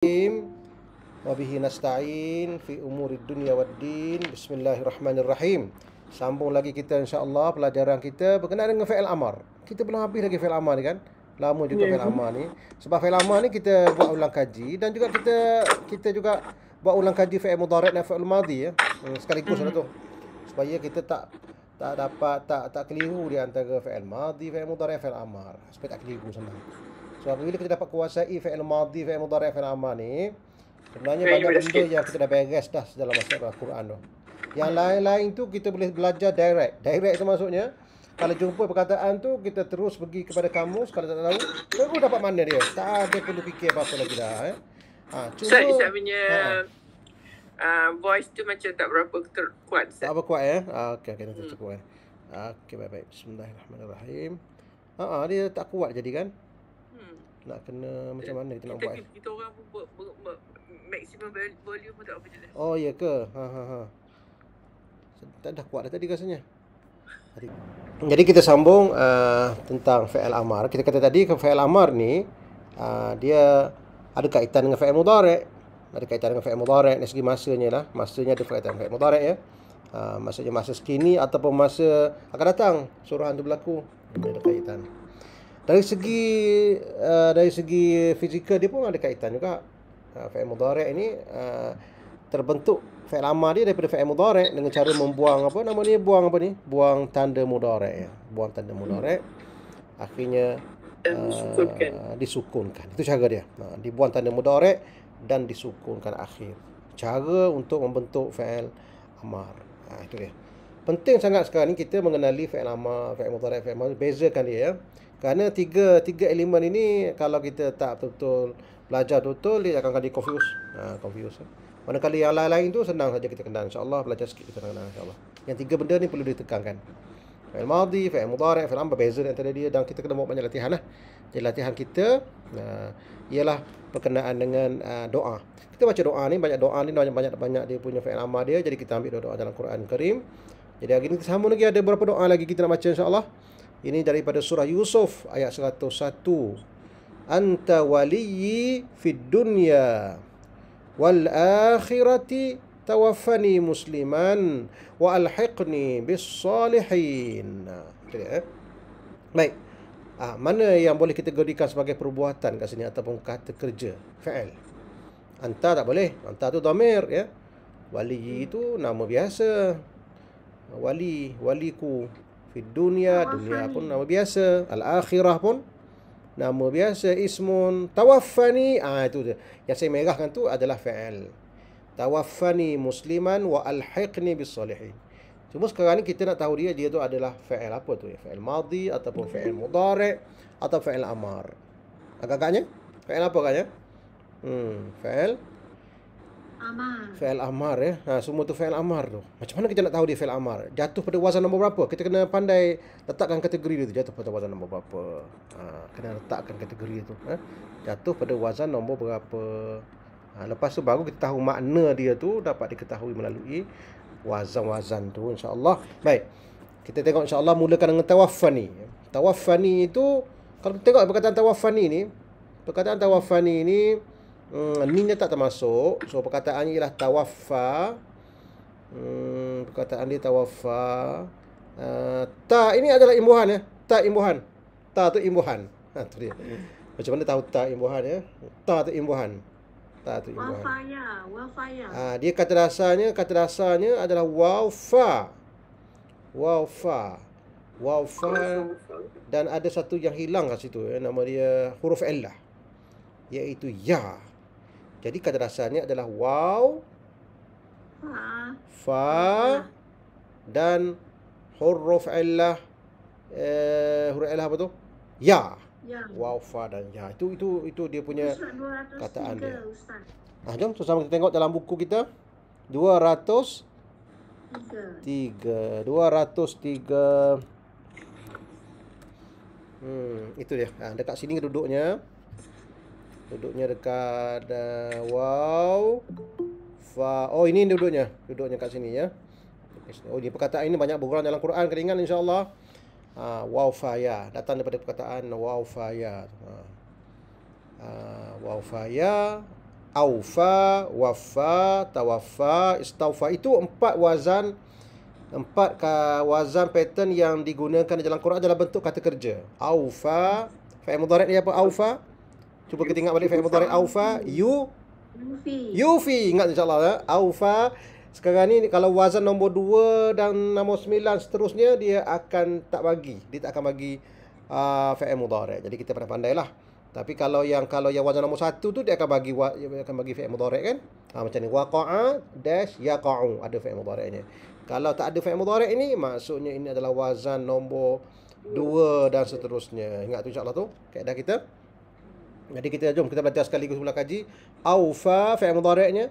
Wabihi nasta'in fi umurid dunya waddin. Bismillahirrahmanirrahim. Sambung lagi kita insya-Allah pelajaran kita berkenaan dengan fi'il amar. Kita belum habis lagi fi'il amar ni kan. Lama juga fi'il amar ni. Sebab fi'il amar ni kita buat ulang kaji dan juga kita juga buat ulang kaji fi'il mudhari' dan fi'il madhi ya. Sekaligus lah tu. Supaya kita tak keliru di antara fi'il madhi, fi'il mudhari', fi'il amar. Supaya tak keliru senang. So apabila kita dapat kuasai fi'il madhi, fi'il mudhari', fi'il amar ni, sebenarnya banyak benda yang kita dah beres dah dalam masyarakat Al-Quran tu. Yang lain-lain tu kita boleh belajar direct. Direct tu maksudnya kalau jumpa perkataan tu kita terus pergi kepada kamus, kalau tak tahu terus dapat mana dia. Tak ada perlu fikir apa-apa lagi dah Ustaz punya voice tu macam tak berapa kuat Ustaz. Tak apa kuat ya. Okey nanti cukup Okey baik. Bismillahirrahmanirrahim. Dia tak kuat jadi kan? Nak kena macam mana kita nak buat? Kita orang pun maksimum volume pun tak apa jelas. Oh ya ke? Tak dah kuat dah tadi rasanya. Jadi kita sambung tentang fi'il amar. Kita kata tadi fi'il amar ni dia ada kaitan dengan fi'il mudhari'. Ada kaitan dengan fi'il mudhari' dari segi masanya lah. Masanya ada kaitan dengan fi'il mudhari' ya. Maksudnya masa sekini ataupun masa akan datang suruhan tu berlaku. Dia ada kaitan. Dari segi fizikal dia pun ada kaitan juga. Fi'il mudhari' ini terbentuk fi'il amar dia daripada fi'il mudhari' dengan cara membuang apa nama ni? Buang tanda mudhari' ya. Buang tanda mudhari'. Akhirnya disukunkan. Itu cara dia. Dibuang tanda mudhari' dan disukunkan akhir. Cara untuk membentuk fi'il amar. Itu dia. Penting sangat sekarang ni kita mengenali fi'il amar, fi'il mudhari', fi'il madhi, bezakan dia ya. Kerana tiga elemen ini kalau kita tak betul belajar betul dia akan jadi confuse. Manakala yang lain-lain tu senang saja kita kenal insya-Allah, belajar sikit kita kenal insya-Allah. Yang tiga benda ni perlu ditekankan. Fi'il madhi, fi'il mudhari', fi'il amar, beza antara dia dan kita kena buat banyak latihan lah. Jadi latihan kita ialah berkenaan dengan doa. Kita baca doa ni, banyak doa ni banyak dia punya fi'il amar dia. Jadi kita ambil doa dalam Quran Karim. Jadi hari ni kita sambung lagi, ada beberapa doa lagi kita nak baca insya-Allah. Ini daripada surah Yusuf ayat 101. Anta waliyyi fid dunya wal akhirati tawaffani musliman wa alhiqni bis salihin. Baik. Mana yang boleh kita kategorikan sebagai perbuatan kat sini ataupun kata kerja, fi'il. Anta tak boleh. Anta tu dhamir ya. Waliyyi itu nama biasa. Waliku. Fid dunia pun nama biasa. Al-akhirah pun nama biasa. Ismun. Tawaffani. Itu dia. Yang saya merahkan tu adalah fi'il. Tawaffani musliman wa alhiqni bis salihin. Cuma sekarang ni kita nak tahu dia tu adalah fi'il apa tu ya? Fi'il madhi ataupun fi'il mudhari' atau fi'il amar. Agak-agaknya fi'il apa agaknya? Fi'il amar. Fi'il amar ya. Semua tu fi'il amar tu. Macam mana kita nak tahu dia fi'il amar? Jatuh pada wazan nombor berapa? Kita kena pandai letakkan kategori dia tu. Jatuh pada wazan nombor berapa? Kena letakkan kategori tu. Jatuh pada wazan nombor berapa? Lepas tu baru kita tahu makna dia tu dapat diketahui melalui wazan-wazan tu insya-Allah. Baik. Kita tengok insya-Allah mulakan dengan tawaffani. Tawaffani itu kalau kita tengok perkataan tawaffani ni, ni tak termasuk. So perkataannya ialah tawaffa. Perkataan dia tawaffa. Ta ini adalah imbuhan ya. Ta imbuhan. Ta tu imbuhan. Tu dia. Macam mana tahu ta imbuhan ya? Ta tu imbuhan. Ta tu imbuhan. Wafaya. Dia kata dasarnya adalah wawfa. Dan ada satu yang hilang kat situ ya. Nama dia huruf illah. Iaitu ya. Jadi kata dasarnya adalah waw, fa dan huruf illah. Huruf illah apa tu? Ya. Waw, fa dan ya. Itu dia punya kataan dia. Jom sama kita tengok dalam buku kita. 203. Itu dia. Dekat sini duduknya. Duduknya dekat waw, fa. Oh ini duduknya kat sini ya. Oh ini perkataan ini banyak berulang dalam Quran, kena ingat insya-Allah. Waw fa ya datang daripada perkataan waw fa ya. Waw fa ya Aufa, wafa, tawaffa, istaufa. Itu empat wazan pattern yang digunakan di dalam Quran adalah bentuk kata kerja. Aufa, fi'il mudhari' ni apa? Aufa. Cuba kita ingat balik fi'il mudhari' aufa. Yufi. Ingat insya-Allah ya. Aufa. Sekarang ni kalau wazan nombor 2 dan nombor 9 seterusnya dia akan tak bagi. Dia tak akan bagi fi'il mudhari'. Jadi kita pandai-pandailah. Tapi kalau yang wazan nombor 1 tu dia akan bagi fi'il mudhari' kan? Macam ni, waqa'a dash yaqa'u, ada fi'il mudhari'nya. Kalau tak ada fi'il mudhari' ini, maksudnya ini adalah wazan nombor 2 dan seterusnya. Ingat tu insya-Allah tu kaedah kita. Jadi jom kita belajar sekaligus pula kaji. Aufa fi'il mudhari'nya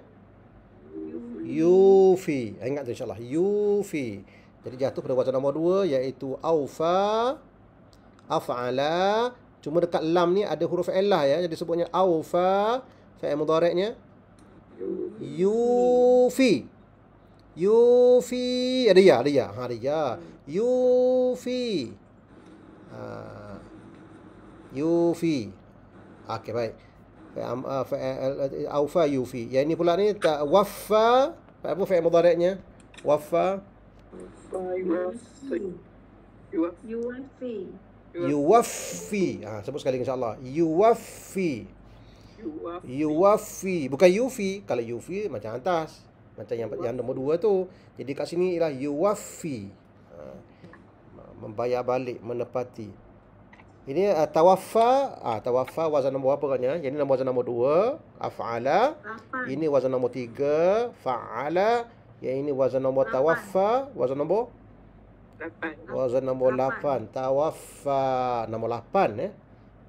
yufi. Ingat tu insya-Allah, yufi. Jadi jatuh pada wazan nombor 2 iaitu aufa, af'ala. Cuma dekat lam ni ada huruf illah ya. Jadi sebutnya aufa, fi'il mudhari'nya yufi. Yufi. Ada ya. Ada ya. Yufi. Yufi. Okey, baik. Aufa yufi. Yang ini pula ni waffa. Apa fi'il mudhari'nya? Waffa. Yuwaffi. Sebut sekali insya-Allah. Yuwaffi. Bukan yufi. Kalau yufi macam atas. Macam yang nombor 2 tu. Jadi kat sini ialah yuwaffi. Membayar balik, menepati. Ini tawaffa. Tawaffa wazan nombor apa katnya? Jadi wazan nombor 2, af'ala. Ini wazan nombor 3, fa'ala. Yang ini wazan nombor tawaffa, wazan nombor 8. Wazan nombor 8, tawaffa. Nombor 8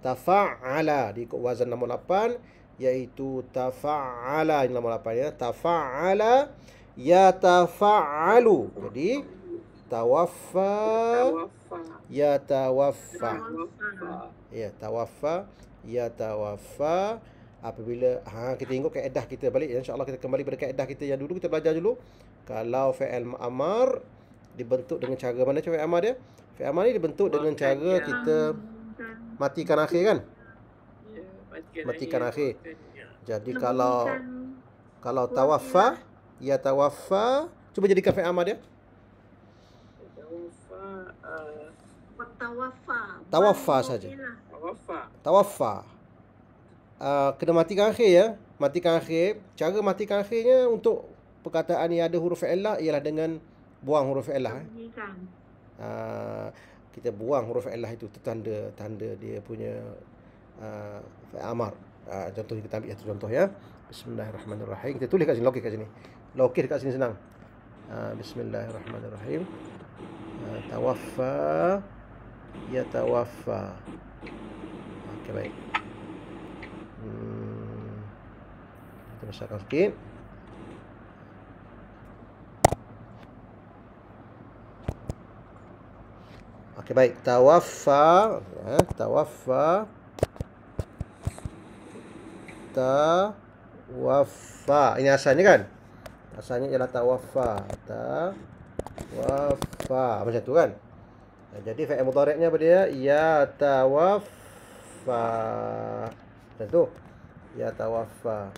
tafa'ala. Diikut wazan nombor 8 iaitu tafa'ala. Ini nombor 8 ya. Tafa'ala yatafa'alu. Jadi tawaffa yatawaffa. Ya, tawaffa yatawaffa. Apabila kita tengok kaedah kita balik, insya-Allah kita kembali pada kaedah kita yang dulu kita belajar dulu. Kalau fi'il amar dibentuk dengan cara mana fi'il amar dia? Fi'il amar ni dibentuk dengan cara kita matikan akhir kan? Ya, matikan akhir. Jadi kalau tawaffa, ya tawaffa, cuba jadikan fi'il amar dia. Tawaffa saja. Tawaffa. Kena matikan akhir ya. Matikan akhir. Cara matikan akhirnya untuk perkataan yang ada huruf illah ialah dengan buang huruf illah. Kita buang huruf illah itu, tanda dia punya fi'il amar. Contoh kita ambil satu contoh ya. Bismillahirrahmanirrahim. Kita tulis kat sini, lokis kat sini. Lokis dekat sini senang. Bismillahirrahmanirrahim. Tawaffa yatawaffa. Okey, baik. Kita besarkan sikit. Okey, baik. Tawaffa, tawaffa. Ini asalnya kan? Asalnya ialah tawaffa. Tawaffa. Macam tu kan? Jadi fi'il mudhari'nya apa dia? Ya tawaffa. Macam tu. Ya tawaffa.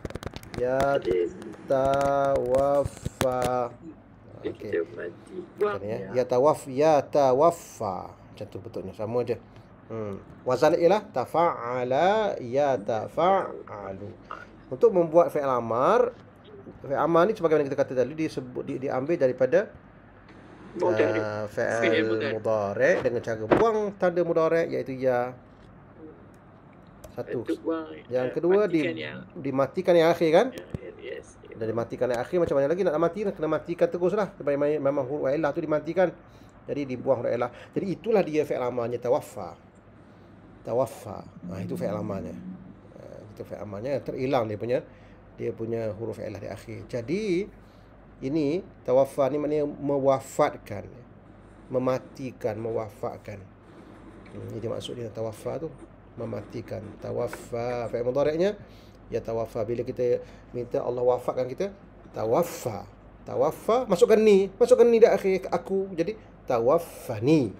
Ya tawaffa. Okey. Ya tawaffa. Macam tu betulnya. Sama aja. Wazan ialah tafa'ala ya tafa'alu. Untuk membuat fi'il amar ni sebagaimana kita kata tadi diambil daripada fi'il mudhari' dengan cara buang tanda mudhari' iaitu ya. Satu. Yang kedua dimatikan yang akhir kan? Dan dimatikan yang akhir macam mana lagi nak mati? Kena matikan teruslah. Memang huruf illah tu dimatikan. Jadi dibuang huruf illah. Jadi itulah dia fi'il amarnya tawaffa. Tawaffa. Itu fi'il amarnya. Itu fi'il amarnya terhilang dia punya huruf illah di akhir. Jadi ini tawaffa ni maknanya mewafatkan, mematikan, mewafatkan. Ini maksud dia tawaffa tu, mematikan. Tawaffa fi'il mudhari'nya ya tawaffa. Bila kita minta Allah wafatkan kita, tawaffa. Tawaffa, masukkan ni di akhir aku. Jadi tawaffani.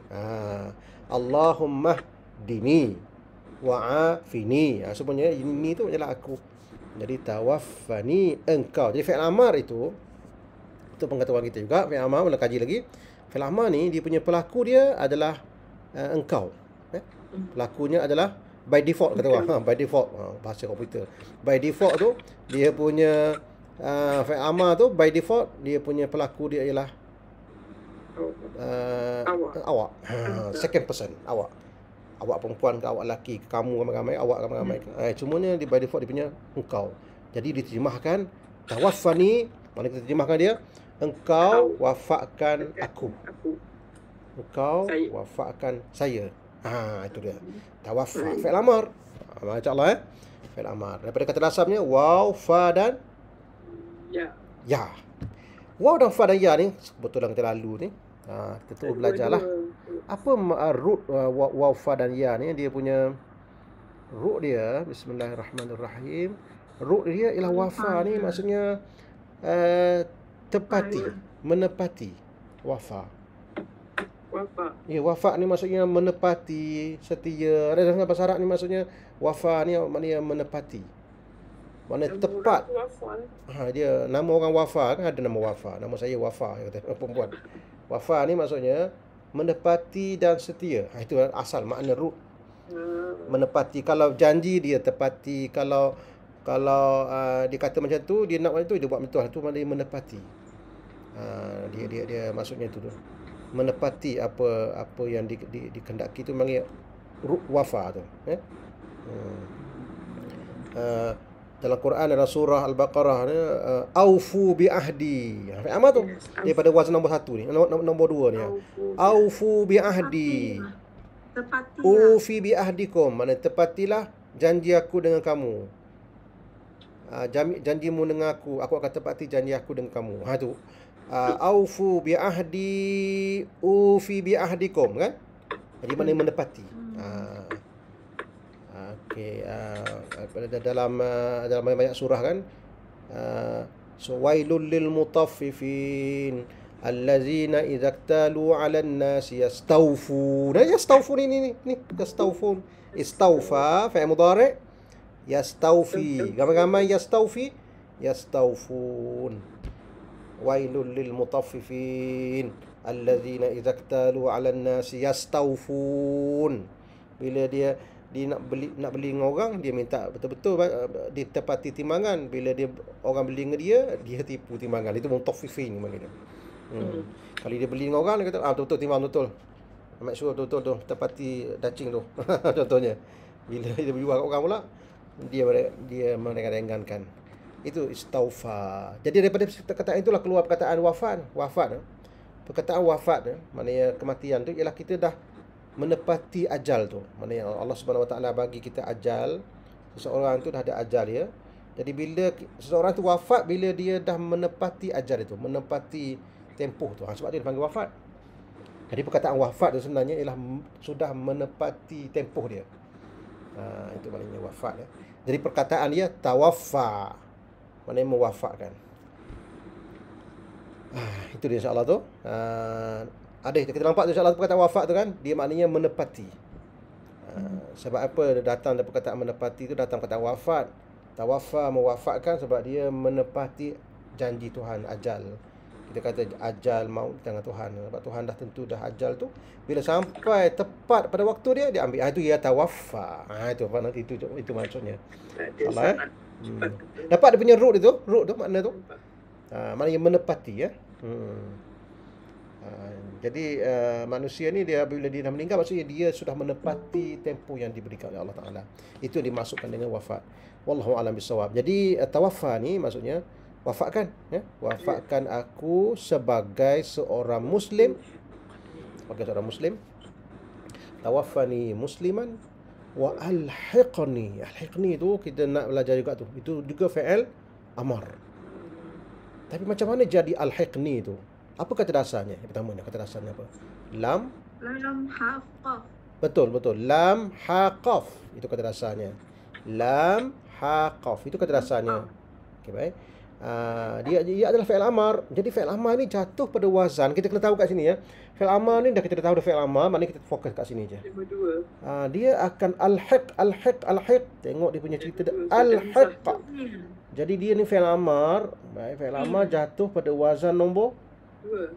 Allahumma dini wa'afini. Sebenarnya ini tu adalah aku. Jadi tawaffani engkau. Jadi fi'il amar itu pengetahuan kita juga. Fi'il amar nak kaji lagi. Fi'il amar ni dia punya pelaku dia adalah engkau. Pelakunya adalah by default kata orang. By default bahasa komputer. By default tu dia punya fi'il amar tu by default dia punya pelaku dia ialah awak. Second person, awak. Awak perempuan ke awak lelaki ke kamu ramai-ramai, awak ramai-ramai. Cumanya di by default dia punya engkau. Jadi diterjemahkan tawaffani, mana kita terjemahkan dia? Engkau wafatkan aku. Engkau wafatkan saya. Itu dia. Tawaffa fi'il amar. Masya-Allah fi'il amar. Daripada kata dasarnya waw, fa dan ya. Waw dan fa dan ya ni betul yang kita lalu ni. Kita tu belajarlah. Apa root waw, fa dan ya ni? Dia punya root dia, bismillahirrahmanirrahim. Root dia ialah wafa ni maksudnya tepati, menepati. Wafa. Ya, wafa ni maksudnya menepati, setia. Ada dalam bahasa Arab ni maksudnya wafa ni maknanya menepati. Maknanya tepat. Dia nama orang wafa kan, ada nama wafa. Nama saya wafa kata perempuan. Wafa ni maksudnya menepati dan setia. Itu asal makna root. Menepati. Kalau janji dia tepati. Kalau dia kata macam tu, dia nak macam tu, dia buat betul. Itu maknanya menepati. Dia maksudnya tu. Menepati apa yang dikehendaki tu panggil wafa tu. Dalam Quran dalam surah Al-Baqarah ni aufu bi ahdi. Apa tu? Daripada wazn nombor 1 ni, nombor 2 ni. Aufu bi ahdi. Tepati. Ufi bi ahdikum. Mana tepatilah janji aku dengan kamu. Janjimu dengan aku akan tepati janji aku dengan kamu. Tu. Aufu bi ahdi ufi bi ahdikum kan? Jadi mana menepati. Okey, dalam banyak surah kan. So wailul lil mutaffifin allazina idza iktalu 'alan nasi yastawfun. Yastawfun ni yastawfun. Istawfa fi'il mudhari' yastawfi. Gamai-gamai yastawfi yastawfun. Wailul lil mutaffifin allazina idza iktalu 'alan nasi yastawfun. Bila dia nak beli dengan orang, dia minta betul-betul ditepati timbangan. Bila orang beli dengan dia tipu timbangan. Itu mutaffifin maknanya. Kalau dia beli dengan orang, dia kata betul-betul timbang betul. Make sure betul-betul tu tepati dacing tu. Contohnya. Bila dia jual kat orang pula, dia merenggan-renggankan. Itu istaufa. Jadi daripada perkataan itulah keluar perkataan wafat. Perkataan wafat maknanya kematian tu ialah kita dah menepati ajal tu. Maknanya Allah Subhanahu Wa Taala bagi kita ajal. Seseorang tu dah ada ajal dia. Jadi bila seseorang tu wafat, bila dia dah menepati ajal itu, menepati tempoh tu. Sebab dia dipanggil wafat. Jadi perkataan wafat tu sebenarnya ialah sudah menepati tempoh dia. Itu maknanya wafat. Jadi perkataan dia tawaffa. Maknanya mewafatkan. Itu dia insya-Allah tu. Kita nampak tu insya-Allah perkataan wafat tu kan, dia maknanya menepati. Sebab apa datang dari perkataan menepati tu, datang perkataan wafat. Tawaffa mewafatkan sebab dia menepati janji Tuhan, ajal. Kita kata ajal maut di tangan Tuhan. Sebab Tuhan dah tentu dah ajal tu, bila sampai tepat pada waktu dia ambil. Itu ya tawaffa. Itu apa nanti itu maksudnya. Allah dapat dia punya root tu makna tu. Maknanya menepati ya. Jadi manusia ni dia bila dia dah meninggal, maksudnya dia sudah menepati tempoh yang diberikan oleh Allah Taala. Itu yang dimasukkan dengan wafat. Wallahu a'lam bissawab. Jadi tawaffa ni maksudnya wafatkan ya. Wafatkan aku sebagai seorang muslim. Sebagai seorang muslim. Tawaffani musliman wa alhiqni. Alhiqni tu kita nak belajar juga tu. Itu juga fi'il amar. Tapi macam mana jadi alhiqni tu? Apa kata dasarnya? Yang pertama ni, kata dasarnya apa? Lam haqaf. Betul. Lam haqaf. Itu kata dasarnya. Lam haqaf. Itu kata dasarnya. Okey, baik. Dia adalah fi'il amar. Jadi fi'il amar ni jatuh pada wazan. Kita kena tahu kat sini ya. Fi'il amar ni dah kita dah tahu dah fi'il amar, maknanya kita fokus kat sini je. Nombor dua. Dia akan al-hiq. Tengok dia punya cerita dia. Al-hiq. Jadi dia ni fi'il amar. Baik, fi'il amar jatuh pada wazan nombor Dua.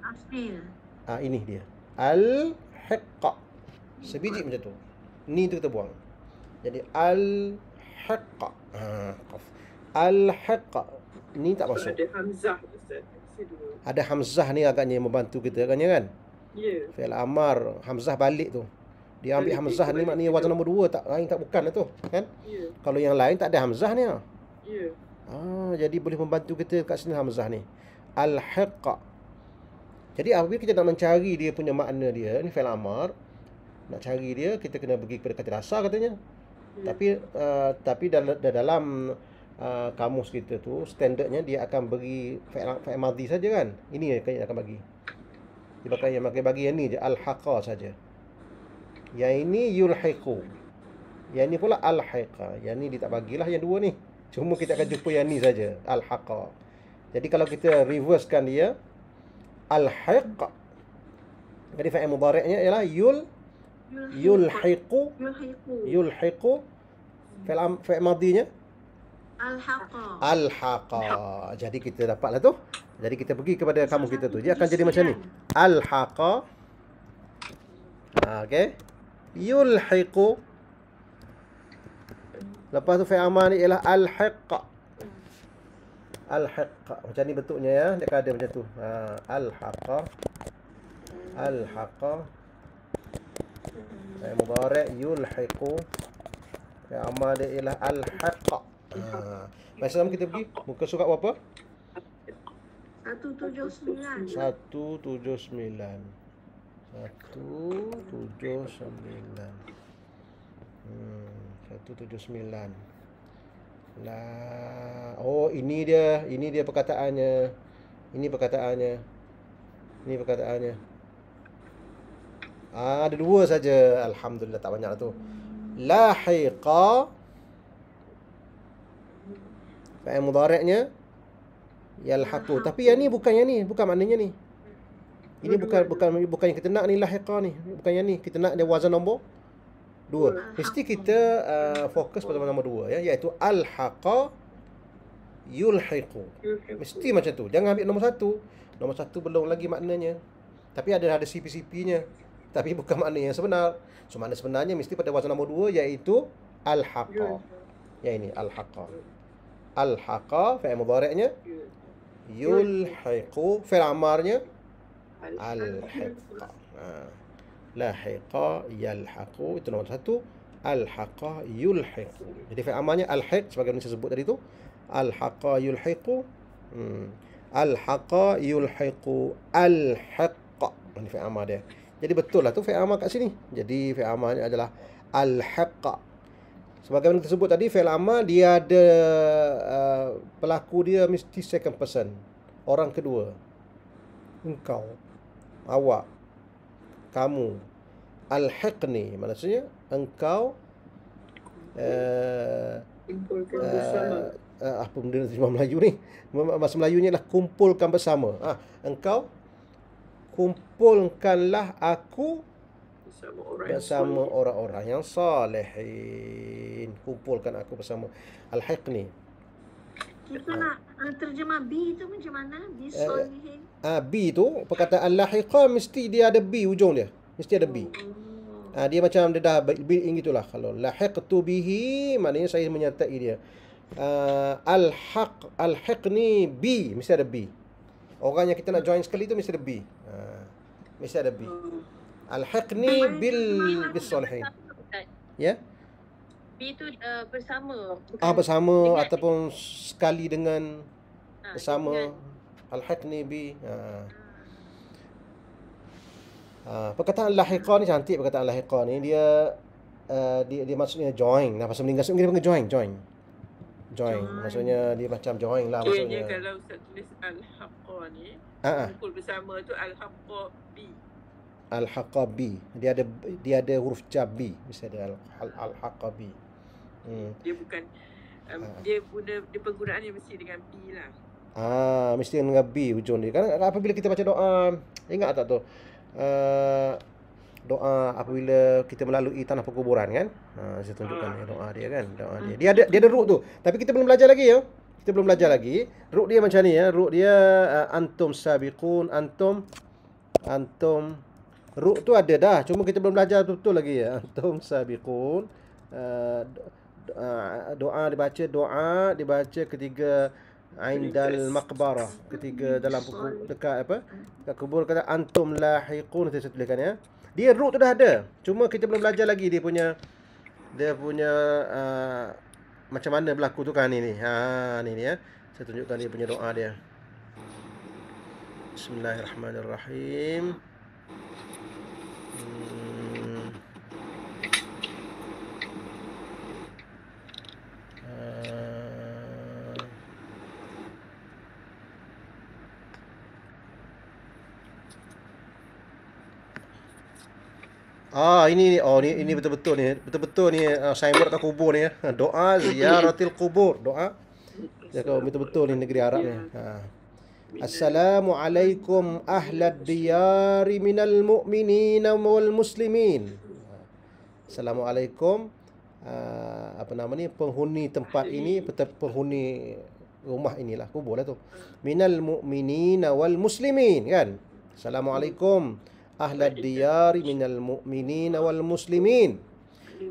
ini dia. Al-hiq. Sebiji macam tu. Ni tu kita buang. Jadi al-hiq. Al-hiq. Ni tak masuk. Ada hamzah Ustaz. Dua. Ada hamzah ni agaknya membantu kita agaknya kan. Ya. Fi'il amar, hamzah balik tu. Dia ambil Balik hamzah ni balik maknanya tu. wazan nombor 2, tak lain tak bukan lah tu, kan? Ya. Kalau yang lain tak ada hamzah ni. Ya. Jadi boleh membantu kita kat sini hamzah ni. Al-hiq. Jadi apabila kita nak mencari dia punya makna dia, ni fi'il amar, nak cari dia kita kena pergi kepada kata dasar katanya. Tapi dalam kamus kita tu standardnya dia akan bagi fi'il madhi saja kan. Ini yang akan bagi. Dia pakai bagi yang ni je, al-haqa saja. Yang ini yulhiqu. Yang ni pula al-hiqa. Yang ni dia tak bagilah yang dua ni. Cuma kita akan jumpa yang ni saja, al-haqa. Jadi kalau kita reversekan dia, al-hiq. Jadi fi'il mudhari'nya ialah yulhiqu. Fi'il madhinya al-haqa. Jadi kita dapatlah tu. Jadi kita pergi kepada kamus kita tu. Dia akan jadi macam ni. Al-haqa. Okey. Yulhiqu. Lepas tu fi'il amar ni ialah al-hiq. Al-hiq. Macam ni bentuknya ya. Dia akan ada macam tu. Al-haqa. Al-haqa. Fi'il mudhari' yulhiqu. Fi'il amar dia ialah al-hiq. Masa kita pergi muka surat berapa? 179. 179. Lah. Oh, ini dia perkataannya. Ini perkataannya. Ada dua saja. Alhamdulillah tak banyak tu. Lahiqa. Fi'il mudhari'nya yalhaqu. Tapi yang ni bukan maknanya ni. Ini bukan yang kita nak ni, lahiqa ni. Bukan yang ni. Kita nak dia wazan nombor 2. Mesti kita fokus pada nombor 2 ya, iaitu al-haqa yulhiqu. Mesti macam tu. Jangan ambil nombor 1. Nombor 1 belum lagi maknanya. Tapi ada CP-CP-nya. Tapi bukan makna yang sebenar. So makna sebenarnya mesti pada wazan nombor 2 iaitu al-haqa. Yang ini al-haqa. Al-haqa fi'il mudhari'nya yulhiqu, fi'il amarnya al-hiqa. Lahiqa yalhaqu, itu nombor 1. Al-haqa yulhiqu. Jadi fi'il amarnya al-hiq sebagaimana saya sebut tadi tu. Al-haqa yulhiqu. Al-haqa yulhiqu al-haqqa. Ini fi'il amar dia. Jadi betul lah tu fi'il amar kat sini. Jadi fi'il amarnya adalah al-haqqa. Sebagaimana kita sebut tadi, fi'il amar dia ada pelaku dia mesti second person. Orang kedua. Engkau, awak, kamu. Al-hiqni maksudnya engkau apa benda terjemah Melayu ni? Bahasa Melayunya adalah kumpulkan bersama. Engkau kumpulkanlah aku bersama orang-orang yang salihin. Kumpulkan aku bersama. Al-hiqni. Kita nak terjemah B tu macam mana? B solihin. B tu perkataan lahiqa mesti dia ada B ujung dia. Mesti ada B. Dia macam dia dah built-in gitulah. Kalau lahiqtu bihi maknanya saya menyertai dia. Al-hiqni B mesti ada B. Orang yang kita nak join sekali tu mesti ada B. Mesti ada B. Al-hiqni bis salihin. Ya? B tu bersama. Bersama ataupun sekali dengan bersama. Al-hiqni bi. Perkataan lahiqa ni cantik. Perkataan lahiqa ni dia maksudnya join. Bahasa Inggeris kita panggil join. Maksudnya dia macam join lah maksudnya. Kalau Ustaz tulis al-haqqa ni, kumpul bersama tu al-haqqa bi. Al-haqqa bi. Dia ada huruf jar bi. Mesti ada al-haqqa bi. Dia bukan dia penggunaannya mesti dengan bi lah. Mesti dengan B hujung dia. Kan apabila kita baca doa, ingat tak tu? Doa apabila kita melalui tanah perkuburan kan? Saya tunjukkan ni doa dia kan, doa dia. Dia ada root tu. Tapi kita belum belajar lagi ya. Kita belum belajar lagi. Root dia macam ni ya. Root dia antum sabiqun, antum root tu ada dah. Cuma kita belum belajar betul lagi ya. Antum sabiqun. Doa dibaca ketiga Aindal maqbarah, ketiga dalam dekat dekat kubur, kata antum lahiqun, saya tuliskan ya. Dia root tu dah ada. Cuma kita belum belajar lagi dia punya macam mana berlaku tu kan ni. Ni ya. Saya tunjukkan dia punya doa dia. Bismillahirrahmanirrahim. Ini betul-betul ni. Betul-betul ni signboard kat kubur ni ya. Doa ziyaratil kubur. Doa. Ya kau betul-betul ni negeri Arab ni. Assalamualaikum ahlad diyari minal mu'minina wal muslimin. Assalamualaikum penghuni tempat ini, penghuni rumah inilah, kubur lah tu. Minal mu'minina wal muslimin kan. Assalamualaikum ahlad diyari minal mu'minina wal muslimin.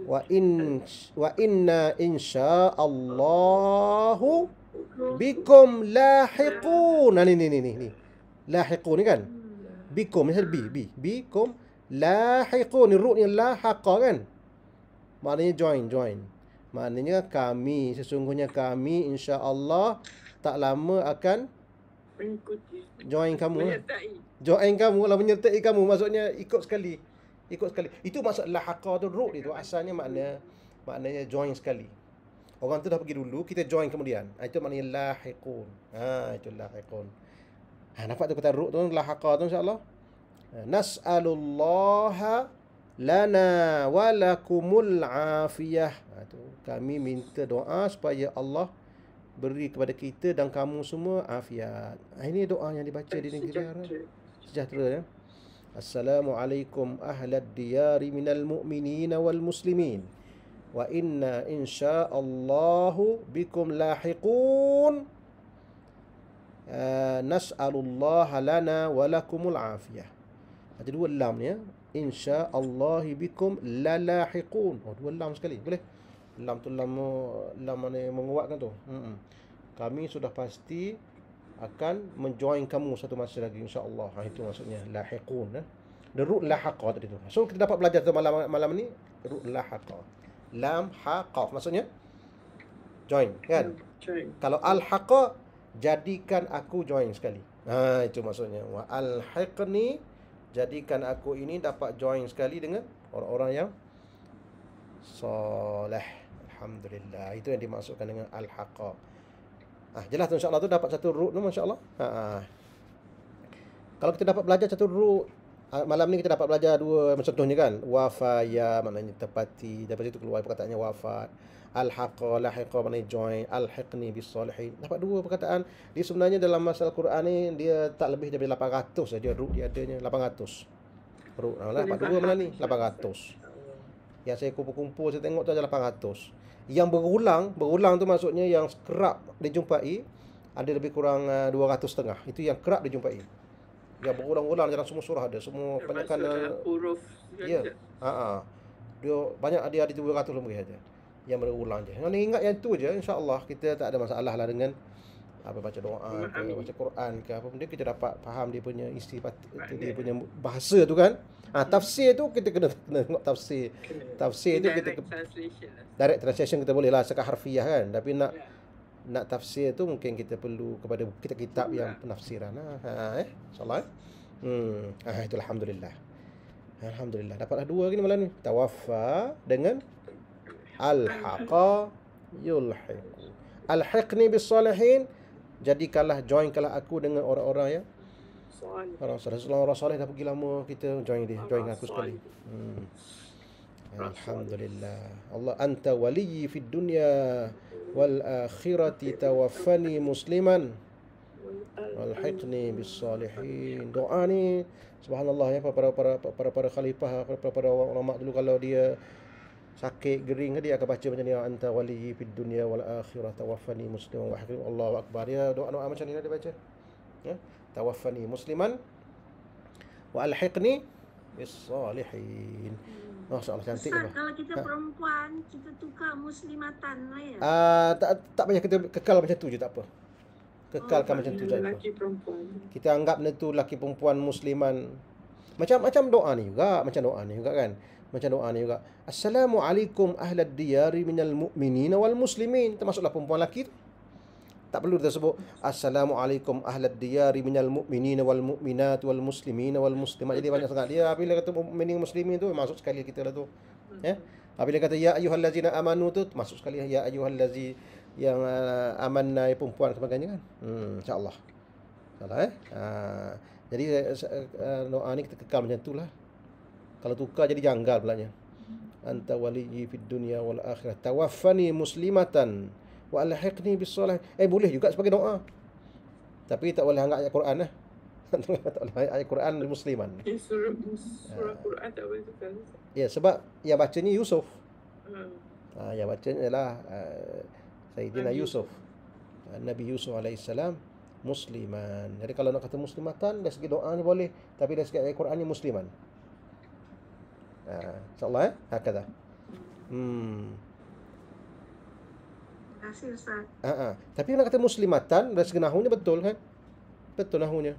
Wa inna insya'allahu bikum lahiqun. Ni. Lahiqun ni kan. Bikum ni B. Bikum lahiqun. Ni root ni lahaqa kan. Maknanya join. Maknanya kami, sesungguhnya kami insya-Allah tak lama akan join kamu. Join kamu lah, menyertai kamu. Maksudnya ikut sekali. Itu maksud lahaqa tu, root itu asalnya maknanya join sekali. Orang tu dah pergi dulu, kita join kemudian. Itu maknanya lahiqun. Itu lahiqun. Nampak tu kata root tu, lahaqa tu insya-Allah. Nas'alullaha lana walakumul afiyah. Kami minta doa supaya Allah beri kepada kita dan kamu semua afiat. Ini doa yang dibaca di negeri Arab. Sejahtera ya. Assalamualaikum ahlad diyari minal mu'minina wal muslimin. Wa inna insya'allahu bikum lahiqun. Nas'alullaha lana walakumul afiyah. Ada dua lam ya. Insya'allahi bikum lalahiqun. Dua lam sekali. Boleh? Lam tu lam mana yang menguatkan tu. Kami sudah pasti akan menjoin kamu satu masa lagi insya-Allah. Itu maksudnya lahiqun. The root lahaqa tadi tu. So kita dapat belajar tu malam ni root lahaqa. Lam haqa maksudnya join kan? Join. Kalau al-haqa jadikan aku join sekali. Itu maksudnya. Wa al-hiqni, jadikan aku ini dapat join sekali dengan orang-orang yang soleh. Alhamdulillah. Itu yang dimaksudkan dengan al-haqa. Jelas tu insya-Allah tu dapat satu root tu masya-Allah. Kalau kita dapat belajar satu root, malam ni kita dapat belajar dua contohnya kan. Wafaya maknanya tepati, daripada situ keluar perkataannya wafat. Al-haqa, lahiqa maknanya join. Al-hiqni bis-salihin. Dapat dua perkataan. Dia sebenarnya dalam masalah Quran ni dia tak lebih daripada 800 saja root dia adanya 800. Root. Dapat dua malam ni 800. Yang saya kumpul-kumpul saya tengok tu ada 800. Yang berulang tu maksudnya yang kerap dijumpai ada lebih kurang 200 setengah. Itu yang kerap dijumpai. Yang berulang-ulang dalam semua surah ada. Semua kebanyakan huruf. Ya. Dia banyak ada 200 lebih saja. Yang berulang je. Yang ingat yang tu je, insya-Allah kita tak ada masalah lah dengan baca doa ke, baca Quran ke apa benda, kita dapat faham dia punya isi dia punya bahasa tu kan. Tafsir tu kita kena tengok tafsir. Tafsir tu kita direct translation kita boleh lah sekat harfiah kan. Tapi nak tafsir tu mungkin kita perlu kepada kitab yang penafsiran. Insya-Allah. Itu alhamdulillah. Alhamdulillah dapatlah dua gini malam ni. Tawaffa dengan al-haqa yulhiqu. Al-hiqni bis-salihin, jadikanlah joinkanlah aku dengan orang-orang yang orang soleh dah pergi lama, kita join aku sekali. Alhamdulillah. Allah anta waliyyi fid dunya wal akhirati tawaffani musliman Walhiqni bis-salihin. Doa ni subhanallah ya, para khalifah, para ulama dulu kalau dia sakit gering dia akan baca macam ni, anta waliyyi fid dunya wal akhirah tawaffani musliman wa hakim. Allahu akbar. Dia doa-doa macam ni dia baca. Ya. Tawaffani musliman wa alhiqni bis-salihin. Masya-Allah cantik Ustaz, tu. kalau kita perempuan, kita tukar muslimatan lah ya. Tak payah kita kekal macam tu je, tak apa. Kekalkan macam tu je. Lelaki perempuan. Kita anggap benda tu lelaki perempuan musliman. Macam doa ni juga, kan. Macam doa ni juga. Assalamualaikum ahlad diyari minal mu'minina wal muslimin. Termasuklah perempuan lelaki tu. Tak perlu kita sebut Assalamualaikum ahlad diyari minal mu'minina wal mu'minat wal muslimina wal muslimat. Jadi banyak sangat. Dia bila kata mu'minin muslimin tu masuk sekali kita lah tu. Ya. Apabila kata ya ayyuhallazina amanu tu masuk sekali ya ayyuhallazi yang amanna perempuan sebagainya kan. Insya-Allah. Salah jadi doa ni kita kekal macam itulah. Kalau tukar jadi janggal pulanya. Anta waliyyi fid dunya wal akhirah tawaffani muslimatan wa alhiqni bis salih. Boleh juga sebagai doa. Tapi tak boleh angkat ayat Quran lah. Tak boleh ayat Quran musliman. Surah Quran tak boleh tukar. Ya, sebab yang bacanya Yusuf. Yang bacanya ialah Sayyidina Yusuf. Nabi Yusuf alaihissalam musliman. Jadi kalau nak kata muslimatan dari segi doanya boleh, tapi dari segi ayat Quran ni musliman. InsyaAllah hakada. Terima kasih Ustaz. Tapi nak kata muslimatan dari segi nahunya betul kan? Betul nahunya.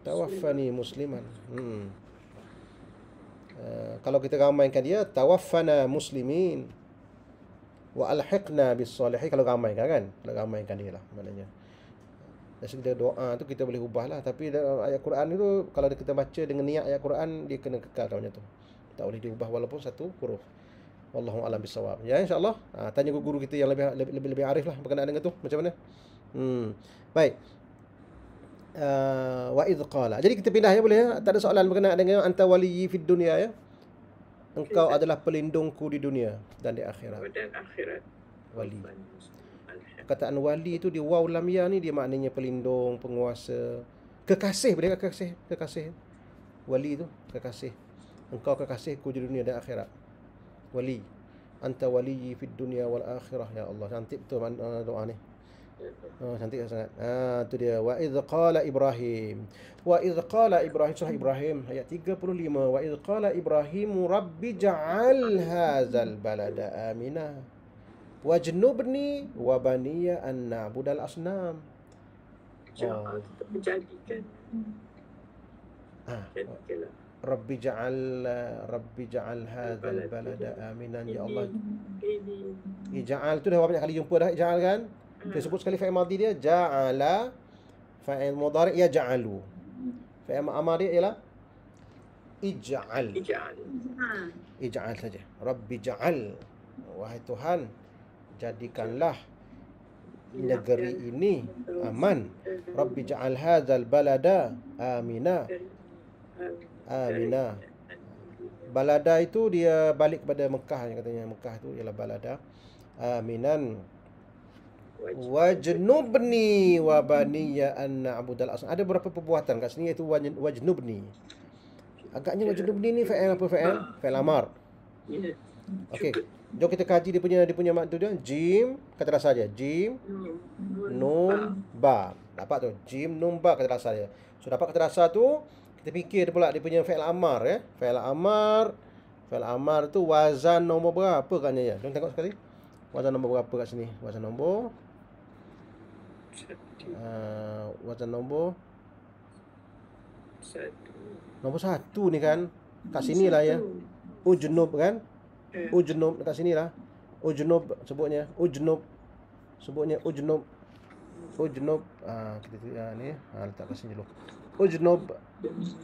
Tawaffani musliman. Kalau kita ramaikan dia tawaffana muslimin wa alhiqna bis salihin, kalau ramaikan kan? Kalau ramaikan dia lah maknanya. Dari segi doa tu kita boleh ubahlah, tapi ayat Quran itu kalau kita baca dengan niat ayat Quran dia kena kekalkan macam tu. Tak boleh diubah walaupun satu huruf. Wallahu a'lam bissawab. Ya insya-Allah. Tanya guru kita yang lebih arif lah berkenaan dengan tu macam mana. Baik. Wa idh qala. Jadi kita pindah ya boleh ya? Tak ada soalan berkenaan dengan anta waliyyi fid dunya ya. Engkau adalah pelindungku di dunia dan di akhirat. Dan akhirat. Wali. Perkataan wali itu di waw lam ya ni dia maknanya pelindung, penguasa, kekasih, boleh kekasih. Wali itu kekasih. Engkau kekasihku di dunia dan akhirat. Wali. Anta waliyyi fid dunya wal akhirah. Ya Allah, cantik betul doa ni. Cantik sangat. Itu dia. Wa idh qala Ibrahim. Wa idh qala Ibrahim, surah Ibrahim ayat 35. Wa idh qala Ibrahim rabbi ja'al hadzal balada aminah wajnubni wa baniya an na'budal asnam. Tetap menjadikan. Rabbi ja'al hadzal balada aminan. Ya Allah, ija'al tu dah banyak kali jumpa dah ija'al kan. Dia sebut sekali fa'il madhi dia ja'ala, fa'il mudhari' ya ja'alu, fa'il amari ialah ij'al saja. Rabbi ja'al, wahai Tuhan jadikanlah negeri ini aman. Rabbi ja'al hadzal balada amina. Balada itu dia balik kepada Mekah katanya. Mekah itu ialah balada. Aminan wajnubni wa baniya an na'budal asnam. Ada beberapa perbuatan kat sini iaitu wajnubni. Agaknya wajnubni ni fa'il apa fa'il amar. Okey. Jom kita kaji dia punya makna dia. Jim kata rasa dia. Jim nun ba. Dapat tu. Jim nun ba kata rasa dia. So dapat kata rasa tu, kita fikir pula dia punya fa'il amar ya. Fa'il amar tu wazan nombor berapa katnya ya? Jom tengok sekali. Wazan nombor berapa kat sini? Wazan nombor nombor 1 ni kan. Kat sinilah ya. Ujnub kan? Ujnub dekat sinilah. Ujnub sebutnya. Ujnub. Kita ni letak kat sini dulu. Ujnub.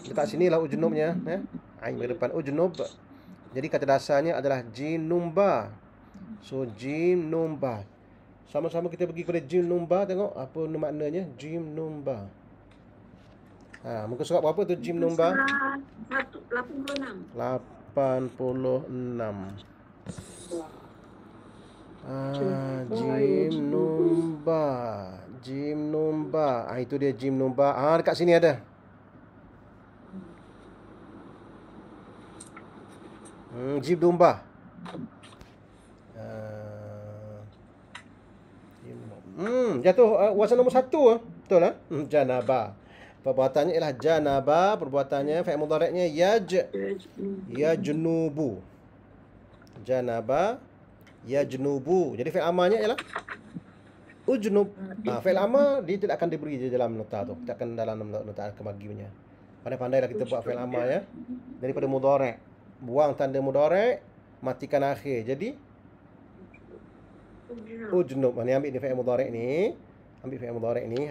Dekat sinilah ujnubnya ya. Ain ke depan ujnub. Jadi kata dasarnya adalah jim numba. So jim numba. Sama-sama kita pergi kepada jim numba, tengok apa maknanya jim numba. Muka surat berapa tu jim numba? 86. 86. Jim numba. Jim Nun Ba. Itu dia Jim Nun Ba. Dekat sini ada. Jim Nun Ba. Jatuh wasan nombor 1. Betul lah. Janaba. Perbuatannya ialah janaba. Perbuatannya fi'il mudhari'nya yajnubu. Janaba yajnubu. Jadi fi'il amalnya ialah ujnub. Fi'il amal dia tidak akan diberi di dalam nota tu. Tidak akan dalam nota kemagi punya. Pandai-pandailah kita buat fi'il amal ya. Daripada mudhari'. Buang tanda mudhari', matikan akhir. Jadi ujnub. Ni ambil ni fi'il mudhari' ni. Ambil fi'il mudhari' ni,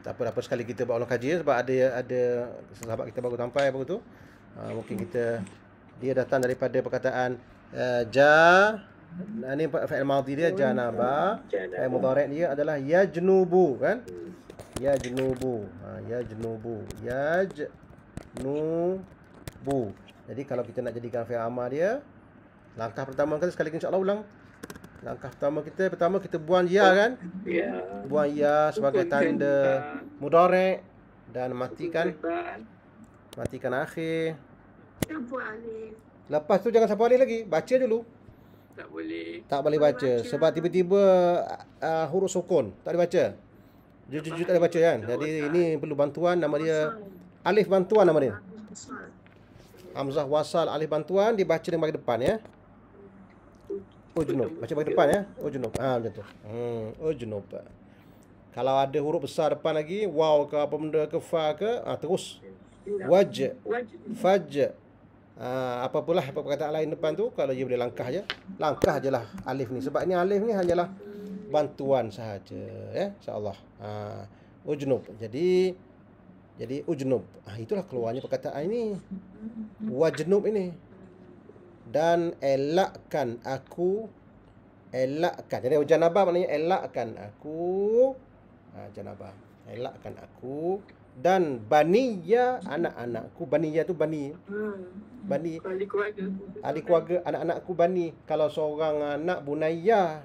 tak apa sekali kita buat ulang kaji sebab ada sahabat kita baru sampai baru tu. Mungkin dia datang daripada perkataan ni fi'il madhi dia janaba. Fi'il mudhari' dia adalah yajnubu kan? Yajnubu. Yajnubu. Jadi kalau kita nak jadikan fi'il amal dia, langkah pertama kan sekali insya-Allah ulang. Langkah pertama kita buang ya kan? Ya. Buang ya sebagai tanda mudhari' dan matikan akhir. Campur alif. Lepas tu jangan sampai alif lagi, baca dulu. Tak boleh baca sebab tiba-tiba huruf sukun tak boleh baca. Jujur tak boleh baca kan? Jadi ini perlu bantuan, nama dia alif bantuan nama dia. Hamzah wasal alif bantuan dibaca dengan bahagian depan ya. Ujnub. Baca bahagian depan ya. Ujnub. Macam tu. Ujnub. Kalau ada huruf besar depan lagi, waw ke apa benda ke fa ke, terus waj, faj. Apapulah apa perkataan lain depan tu, kalau dia boleh langkah je lah alif ni. Sebab ni alif ni hanyalah bantuan sahaja ya, insya-Allah. Ujnub. Jadi ujnub. Itulah keluarnya perkataan ini. Wajnub ini. Dan elakkan aku. Elakkan. Jadi janabah maknanya elakkan aku. Janabah. Elakkan aku. Dan baniya anak-anakku. Baniya tu bani. Bani. Ahli keluarga anak-anakku bani. Kalau seorang anak bunayya.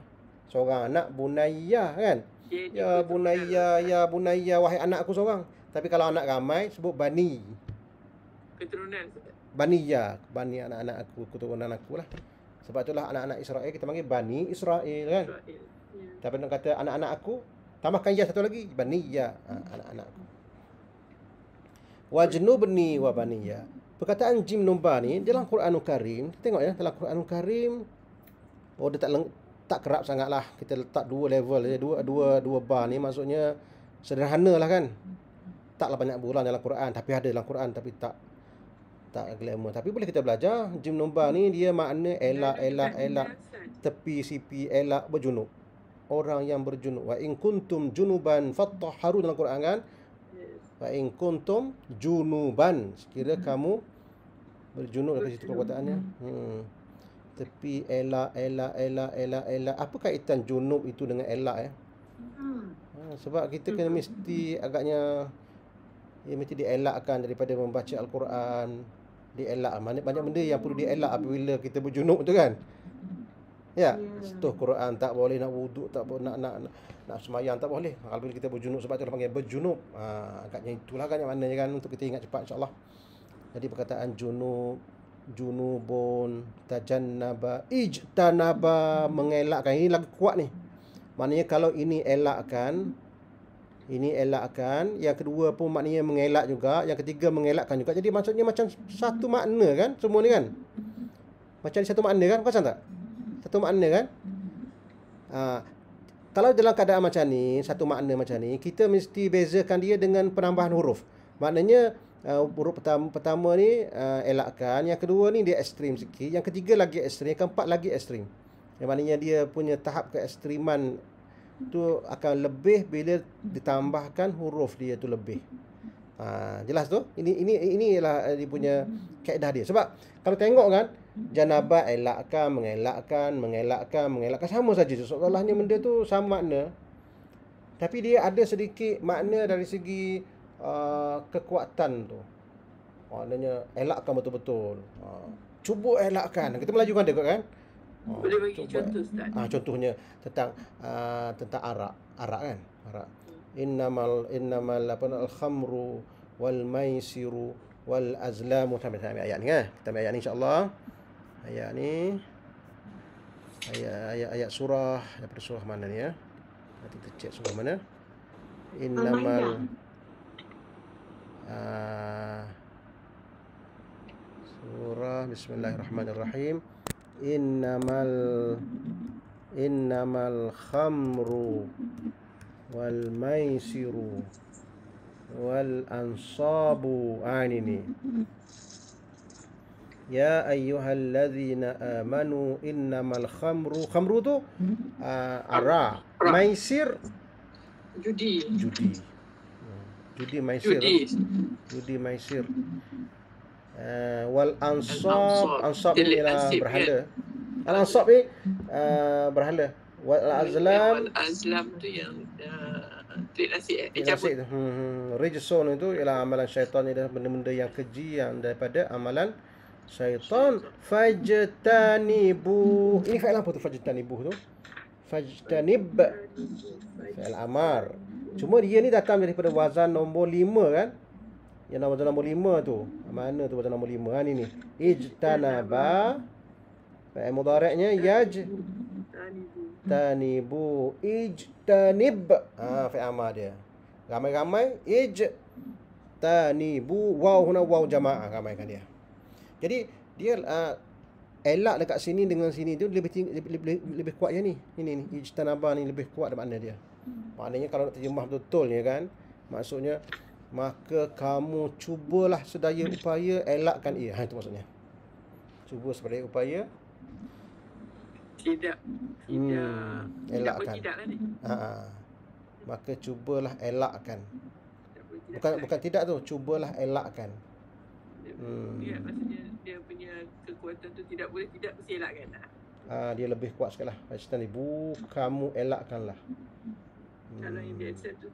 Seorang anak bunayya kan. Ya bunayya wahai anakku seorang. Tapi kalau anak ramai sebut bani. Keturunan. Baniya, bani anak-anak aku, keturunan aku lah. Sebab itulah anak-anak Israel kita panggil Bani Israel kan. Tapi nak kata anak-anak aku, tambahkan ya satu lagi, baniya, anak-anak aku. Wajnubni wa baniya. Perkataan jim nun ba ni dalam Quranul Karim, tengok ya, dalam Quranul Karim dia tak kerap sangatlah. Kita letak dua level je, dua ba ni maksudnya sederhana lah kan. Taklah banyak bulan dalam Quran, tapi ada dalam Quran tapi tak glamour. Tapi boleh kita belajar. Jim nun ba ni dia makna elak, tepi sipi, elak berjunub. Orang yang berjunub. Wa in kuntum junuban fattahharu dalam Quran kan. Wa in kuntum junuban, sekira kamu berjunub dari situ perkataannya. Tepi elak. Apa kaitan junub itu dengan elak ya? Sebab kita kena mesti agaknya mesti dielakkan daripada membaca Al-Quran. Dielak. Banyak benda yang perlu dielak apabila kita berjunub tu kan. Ya, setuh Quran tak boleh, nak wuduk tak boleh, nak semayang tak boleh. Kalau kita berjunub, sebab tu panggil berjunub. Agaknya itulah kan yang maknanya kan, untuk kita ingat cepat insya-Allah. Jadi perkataan junub, junubun, tajannaba, ijtanaba, mengelakkan. Ini lagi kuat ni. Maknanya kalau ini elakkan, yang kedua pun maknanya mengelak juga, yang ketiga mengelakkan juga. Jadi maksudnya macam satu makna kan semua ni kan. Macam satu makna kan, perasan tak? Satu makna kan? Kalau dalam keadaan macam ni, satu makna macam ni, kita mesti bezakan dia dengan penambahan huruf. Maknanya huruf pertama ni elakkan, yang kedua ni dia ekstrim sikit, yang ketiga lagi ekstrim, yang keempat lagi ekstrim. Yang maknanya dia punya tahap keekstriman tu akan lebih bila ditambahkan huruf dia tu lebih. Jelas tu? Inilah dia punya kaedah dia. Sebab kalau tengok kan, janabah elakkan, mengelakkan sama saja. Seolah-olahnya benda tu sama makna. Tapi dia ada sedikit makna dari segi kekuatan tu. Maknanya elakkan betul-betul. Cuba elakkan. Kita Melayu kan dia kan. Boleh bagi contoh, Ustaz? Contohnya tentang arak kan? Arak. Innamal al-khamru wal maisiru wal azlamu, sampai ayat ni kan. Kita ambil ayat ni insya-Allah. Ayat ni ayat surah, daripada surah mana ni ya? Nanti kita cek surah mana. Innamal surah Bismillahirrahmanirrahim. Innamal khamru wal maisiru wal ansabu. Ini ya ayyuhalladzina amanu innamal khamru tu arak, maisir Judi. Judi maisir. Wal ansab ni ialah berhala. Al ansab ni berhala. Wal azlam tu yang trik nasi cabut. Rijsun itu ialah amalan syaitan, ialah benda-benda yang keji yang daripada amalan syaitan. Fajtanibu. Ini fail apa tu fajtanibu tu? Fajtanib, fail amar. Cuma dia ni datang daripada wazan nombor 5 kan? Yang wazan nombor 5 tu. Mana tu wazan nombor 5 kan ini? Ijtanaba. Fail mudhari'nya tanibu. Ijtanib. Fail amar dia. Ramai-ramai ijtanibu. Waw huna waw jamaah, ramaikan dia. Jadi dia elak dekat sini dengan sini tu lebih kuat yang ni. Ini ijtanaba ni lebih kuat makna dia. Maknanya kalau nak terjemah betul-betulnya kan, maksudnya maka kamu cubalah sedaya upaya elakkan ia. Itu maksudnya. Cuba sedaya upaya tidak elakkan. Tidaklah ni. Maka cubalah elakkan. Bukan tidak tu, cubalah elakkan. Dia maksudnya dia punya kekuatan tu tidak boleh tidak mesti elakkan. Dia lebih kuat sekali lah. Fajtanibu, kamu elakkanlah. Kalau yang biasa tu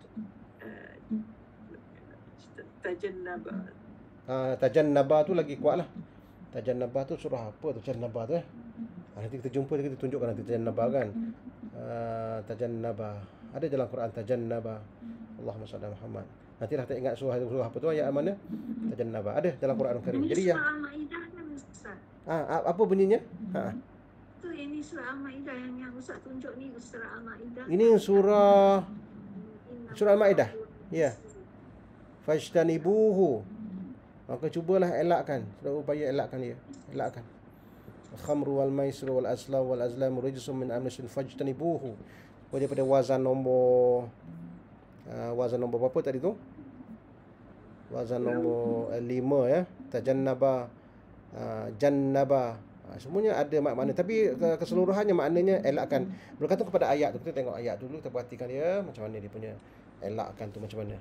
tajannaba. Tajannaba tu lagi kuat lah. Tajannaba tu surah apa tu tajannaba tu nanti kita jumpa, kita tunjukkan nanti tajannaba kan. Tajannaba ada dalam Quran tajannaba. Allahumma salli ala Muhammad. Nantilah tak ingat surah apa tu, ayat mana? Tajannaba ada dalam Quran Karim. Jadi yang Al-Maidah kan Ustaz? apa bunyinya? Ini surah Al-Maidah yang Ustaz tunjuk ni, surah Al-Maidah. Ini surah Al-Maidah. Ya. Fajtanibuhu. Maka cubalah elakkan, upaya elakkan dia. Elakkan. Khamru wal maisru wal aslam wal azlam rijsum min amrin fajtanibuhu. Daripada wazan nombor berapa tadi tu? Wazan nombor 5 ya. Tajannaba, jannaba. Semuanya ada makna, tapi keseluruhannya maknanya elakkan. Berkaitan kepada ayat tu, kita tengok ayat dulu, kita perhatikan dia macam mana dia punya elakkan tu macam mana.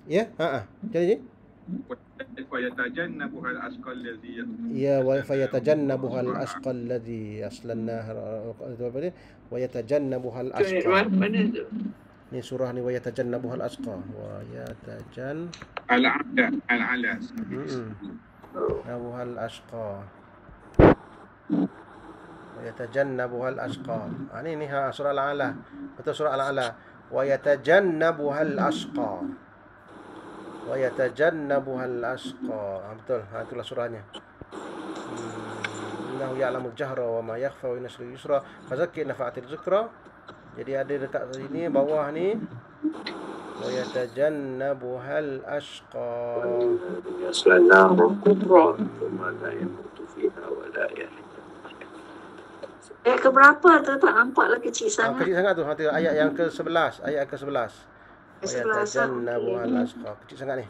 Ya, jadi وَيَتَجَنَّبُهَا الْأَشْقَى الَّذِي ya wa fayatajannabuha al-ashqa alladhi yaslanna وَيَتَجَنَّبُهَا الْأَشْقَى. Mana tu? Ni surah ni وَيَتَجَنَّبُهَا الْأَشْقَى. وَيَتَجَنَّبُهَا الْأَشْقَى. وَيَتَجَنَّبُهَا الْأَشْقَى. Ini surah Al-A'la. Betul, surah Al-A'la. وَيَتَجَنَّبُهَا الْأَشْقَى. وَيَتَجَنَّبُهَا الْأَشْقَى. Betul. Itulah surahnya. Innahu ya'lamul jahra wa ma yakhfa wa yunasiru yusra fazakir nafa'atil zikra. Jadi ada dekat sini bawah ni وَيَتَجَنَّبُهَا الْأَشْقَى. Yaslanna kubra thumma la yamutu fiha wa la yahya. Ayat keberapa tu tak nampak lah, kecil sangat. Kecil sangat tu. Nanti ayat yang ke-11. Ayat ke-11. وَيَتَجَنَّبُهَا الْأَشْقَى. Kecil sangat ni.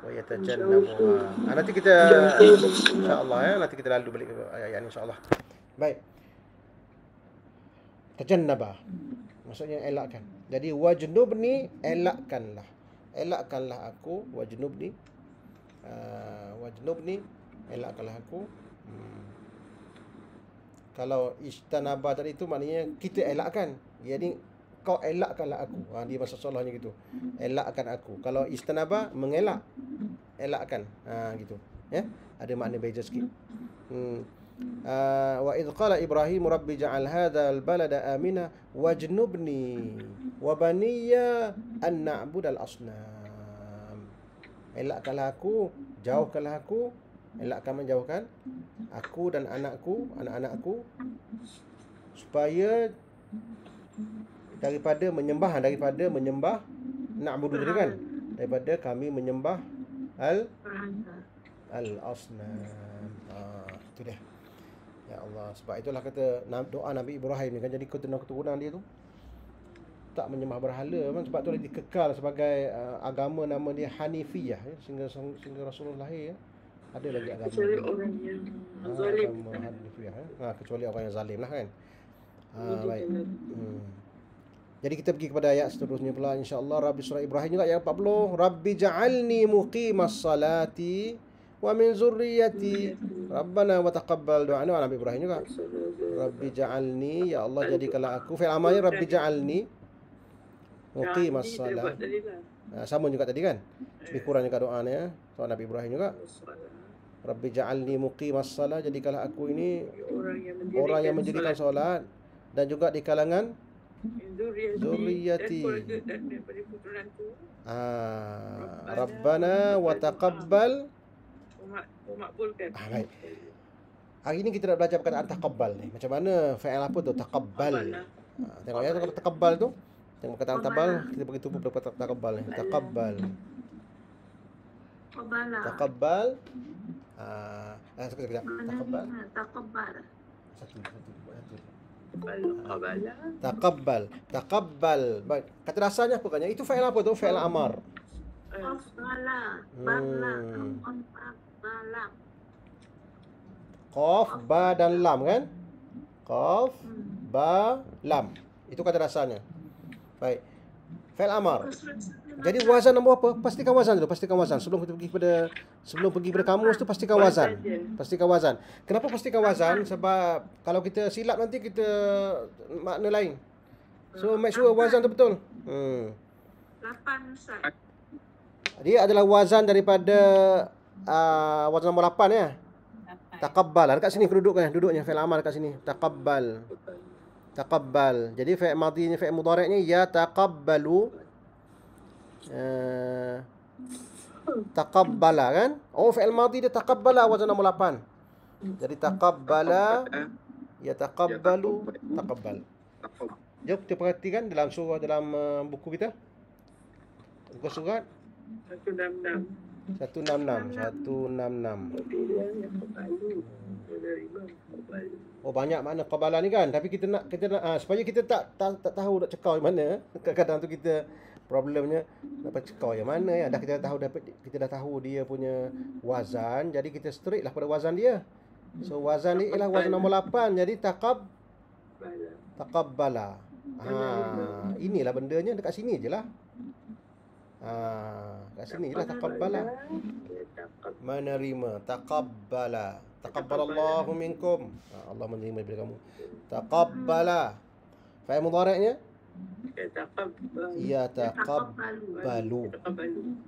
وَيَتَجَنَّبُهَا. Nanti kita insya-Allah ya, nanti kita lalu balik ke ayat ni insya-Allah. Baik. Tajannaba maksudnya elakkan. Jadi wajnubni, elakkanlah. Elakkanlah aku, wajnubni. Wajnubni, elakkanlah aku. Kalau istanaba tadi itu maknanya kita elakkan. Jadi kau elakkanlah aku. Dia masa solahnya gitu. Elakkan aku. Kalau istanaba, mengelak. Elakkan. Gitu. Ya. Ada makna beza sikit. Wa idh qala Ibrahim rabbi ja'al hadzal balada amina wajnubni wa baniya an na'budal asnam. Elakkanlah aku, jauhkanlah aku, elakkan menjauhkan aku dan anak-anakku supaya daripada menyembah na'budu tadi kan, daripada kami menyembah al-asnam. Itu dia. Ya Allah, sebab itulah kata doa Nabi Ibrahim ni kan, jadi keturunan dia tu tak menyembah berhala kan, sebab tu dia dikekal sebagai agama nama dia Hanifiyah ya, sehingga Rasulullah lahir ya. Ada lagi agama Kecuali orang yang zalim. agama Hanifiyah kecuali orang yang zalim lah kan. Baik. Jadi kita pergi kepada ayat seterusnya pula insya-Allah. Rabbi surah Ibrahim juga ayat 40. Rabbi ja'alni muqimas salati wa min zurriyyati Rabbana wa taqabbal du'a. Nabi Ibrahim juga. Rabbi ja'alni, ya Allah jadikanlah aku. Fi'il amalnya Rabbi ja'alni muqimas salat. Sama juga tadi kan. Lebih kurang juga doanya. Soal Nabi Ibrahim juga. Rabbi ja'alni muqimas salat, jadikanlah aku ini orang yang mendirikan solat dan juga di kalangan zurriyati. Rabbana wa taqabbal. Baik. Hari ini kita nak belajar perkataan taqabbal ni. Macam mana fa'il apa tu? Taqabbal. Tengok ya taqabbal tu. Tengok perkataan tabal, kita bagi tubuh pada taqabbal ni. Taqabbal. Taqabbal. Sekejap. Taqabbal. Taqabbal. Taqabbal. Baik. Kata dasarnya apa kan? Itu fa'il apa tu? Fa'il amar. Qaf, ba dan lam kan? Qaf, ba, lam. Itu kata dasarnya. Baik. Fa'il amar. Jadi wazan nombor apa? Pastikan wazan dulu, pastikan wazan. Sebelum pergi pada kamus tu pastikan wazan. Pastikan wazan. Kenapa pastikan wazan? Sebab kalau kita silap nanti kita makna lain. So make sure wazan tu betul. 8 Ustaz. Dia adalah wazan daripada wazan nombor 8 ya. Taqabbal. Dekat sini duduknya fi'il amar dekat sini. Taqabbal. Taqabbal. Jadi fi'il madhinya, fi'il mudhari'nya ya taqabbalu. Taqabbala kan? Oh, fi'il madhi dia taqabbala wazan nombor 8. Jadi taqabbala ya taqabbalu taqabbal. Jom kita perhatikan dalam surah, dalam buku kita. Buku surat 166. Oh, banyak makna qabala ni kan. Tapi kita nak supaya kita tak tahu nak cekau yang mana. Kadang-kadang tu kita problemnya dapat cekau yang mana ya. Kita dah tahu dia punya wazan, jadi kita straight lah pada wazan dia. So wazan ni ialah wazan nombor 8. Jadi taqabbala. Inilah bendanya, dekat sini je lah. Kat sini je lah taqabbala. Menerima. Taqabbala. Taqabbalallahu minkum. Allah menerima daripada kamu. Taqabbala. Fa'il mudhari'nya ya taqabbalu.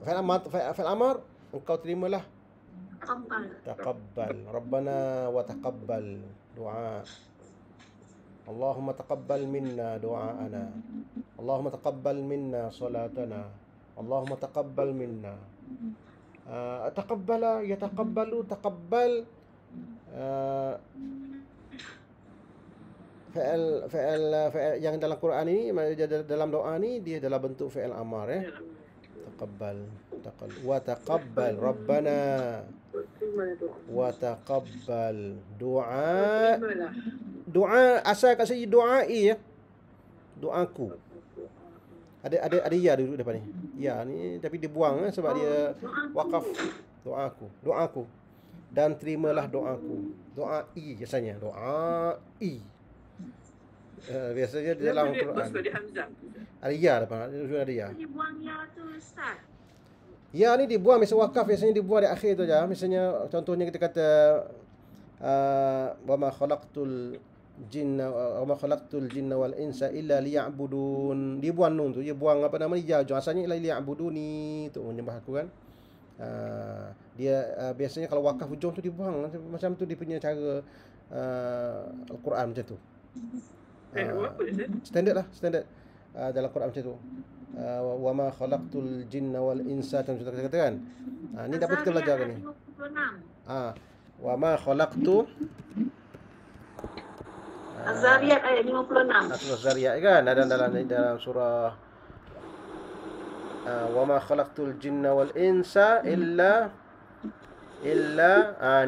Fa'il amar engkau terimalah. Taqabbal. Rabbana wa taqabbal du'a. Allahumma taqabbal minna du'aana. Allahumma taqabbal minna salatana. Allahumma taqabbal minna. Taqabbala yataqabbalu taqabbal. Fi'il yang dalam Quran ini, dalam doa ni dia adalah bentuk fi'il amar ya. Taqabbal. Wa taqabbal Rabbana wa taqabbal du'a. Doa asal kat sini doai ya. Doaku. Ada ya duduk depan ni. Ya ni tapi dibuang sebab dia wakaf. Doaku. Dan terimalah doaku. Doai biasanya. Doai. Biasanya di dalam Quran. Ada ya depan. Ada ya. Dibuang ya tu Ustaz. Ya ni dibuang biasa wakaf, biasanya dibuang di akhir tu aja. Misalnya contohnya kita kata wa ma khalaqtul jinna wa ma khalaqtul jinna wal insa illa liya'budun. Dia buang nun tu, dia buang apa nama ni, ya hujung. Asalnya illa liya'buduni tu menyembah aku kan. Dia biasanya kalau wakaf hujung tu dibuang macam tu, dia punya cara Al-Quran macam tu. Standard lah, standard dalam Quran macam tu. Wa ma khalaqtul jinna wal insa, macam kita kata kan. Ni dapat kita belajar kan ni. Wa ma khalaqtu Az-Zariyat ayat 56. Surah Zariyat kan, dalam surah wa ma khalaqtul jinna wal insa illa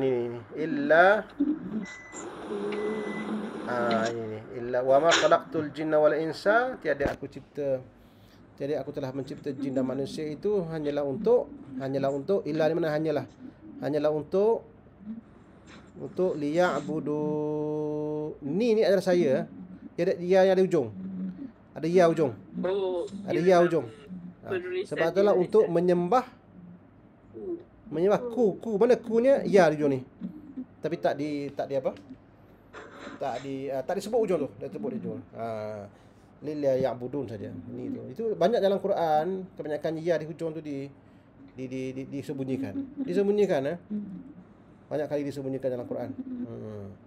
ni illa ini illa wa ma khalaqtul jinna wal insa, tiada aku telah mencipta jin dan manusia itu hanyalah untuk illa di mana hanyalah untuk liya'budu. Ni adalah saya. Dia yang ada ujung. Ada ya ujung. Ada ya ujung. Sebab itulah untuk menyembah ku. Mana ku-nya? Ya di ujung ni. Tapi tak di apa? Tak disebut ujung tu. Dia sebut di ujung. Lillah ya'budun saja. Ni tu. Itu banyak dalam Quran, kebanyakan ya di hujung tu disembunyikan. Banyak kali disembunyikan dalam Quran.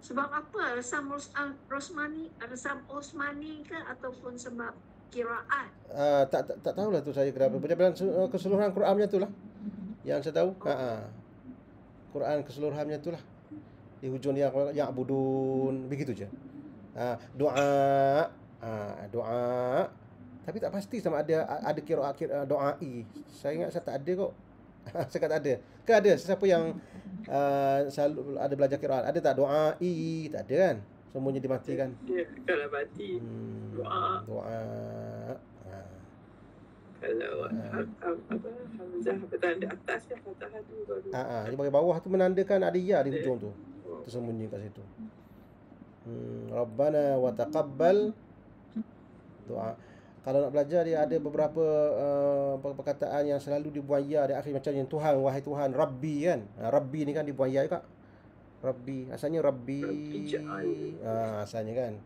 Sebab apa? Resam Osmani ke ataupun sebab kiraat? Tak tahulah tu saya kenapa. Dalam keseluruhan Qurannya tu lah yang saya tahu. Quran keseluruhannya tu lah. Di hujung dia ya'budun, begitu je. Doa. Tapi tak pasti sama ada kiraat doai. Saya ingat saya tak ada kok. Saya kata ada. Ke ada sesiapa yang selalu ada belajar kiraat? Ada tak doai? Tak ada kan? Semuanya dimatikan. Ya, kalau mati doa. Kalau Hamzah bertanda atas ya, Fatahah tu baru. Di bahagian bawah tu menandakan ada ya di hujung tu. Tersembunyi kat situ. Rabbana wa taqabbal doa. Kalau nak belajar, dia ada beberapa perkataan yang selalu dibuang ya di akhir, macam yang Tuhan, wahai Tuhan, Rabbi kan. Rabbi ni kan dibuang ya juga. Rabbi, asalnya Rabbi. Asalnya kan.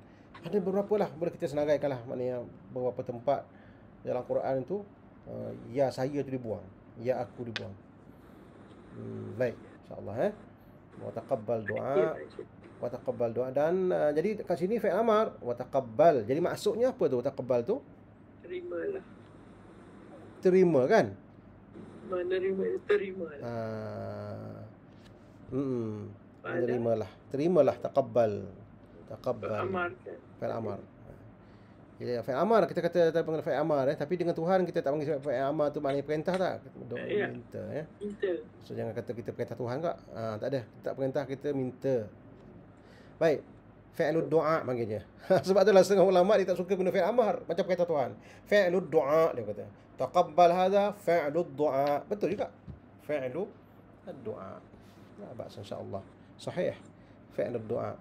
Ada beberapa lah, boleh kita senaraikan lah. Maknanya beberapa tempat dalam Quran tu ya saya tu dibuang, ya aku dibuang. Baik, insya-Allah wa taqabbal doa. Dan jadi kat sini fi'il amar wa taqabbal. Jadi maksudnya apa tu taqabbal tu? Terimalah. Terima kan? Menerima, terimalah. Terimalah taqabbal. Amar kan. Fi'il amar. Jadi fi'il amar kita kata panggil fi'il amar tapi dengan Tuhan kita tak panggil fi'il amar tu maknanya perintah tak? Doa minta Minta. So jangan kata kita perintah Tuhan tak? Tak ada. Kita tak perintah, kita minta. Baik. Fi'lud du'a panggilnya. Sebab itulah setengah ulama dia tak suka guna fi'il amar macam perintah Tuhan. Fi'lud du'a dia kata. Taqabbal hadha fi'lud du'a. Betul juga. Fi'lud du'a. La ba'sa insya-Allah. Sahih. Fi'lud du'a.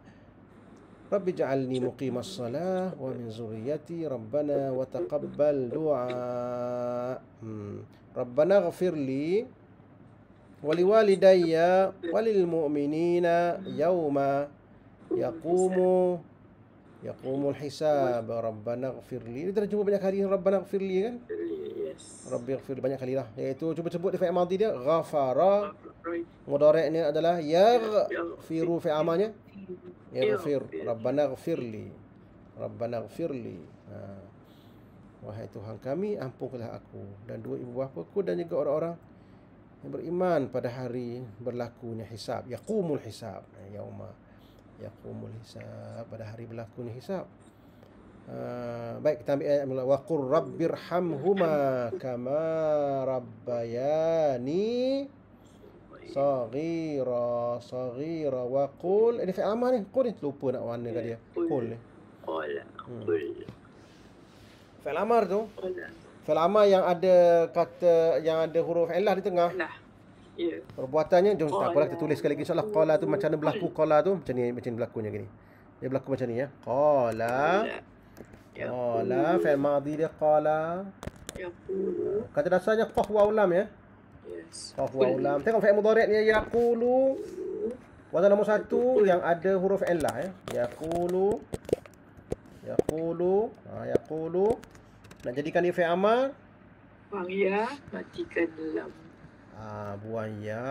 Rabbi ja'alni muqimas salah wa min zurriyyati rabbana wa taqabbal du'a. Rabbana ighfirli wa liwalidayya wa lil mu'minina yawma yaqumul hisab. Rabbana ighfirli. Ini dah jumpa banyak kali Rabbana ighfirli kan? Yes. Rabbi ighfirli banyak kali lah. Iaitu cuba sebut di fi'il madhi dia ghafara. Mudhari' adalah yaghfiru, fi'il amalnya yaghfir. Rabbana ighfirli. Wahai Tuhan kami, ampunkanlah aku dan dua ibu bapaku dan juga orang-orang yang beriman pada hari berlakunya hisab. Yaqumul hisab. Yauma yaqumul hisab, pada hari berlakunya hisab. Baik, kita ambil ayat mula. Wa qur rabbirhamhuma kama rabbayani saghira wa qul. Ini fi'il amar ni. Qul ni lupa nak warna kat dia. Qul ni. Fi'il amar tu. Fi'il amar yang ada kata, yang ada huruf illah di tengah. Ya. Perbuatannya jom tak apalah kita tulis sekali lagi insya-Allah. Qala tu macam mana berlaku qala tu? Macam ni berlakunya gini. Dia berlaku macam ni ya. Qala fi'il madhi dia qala. Kata dasarnya qaf waw lam ya. Yes. Qaf waw lam. Tengok fi'il mudhari' ni yaqulu. Wazan nombor 1 yang ada huruf illah ya. Yaqulu. Yaqulu. Nak jadikan dia fi'il amar. Buang ya, matikan lam. Buang ya.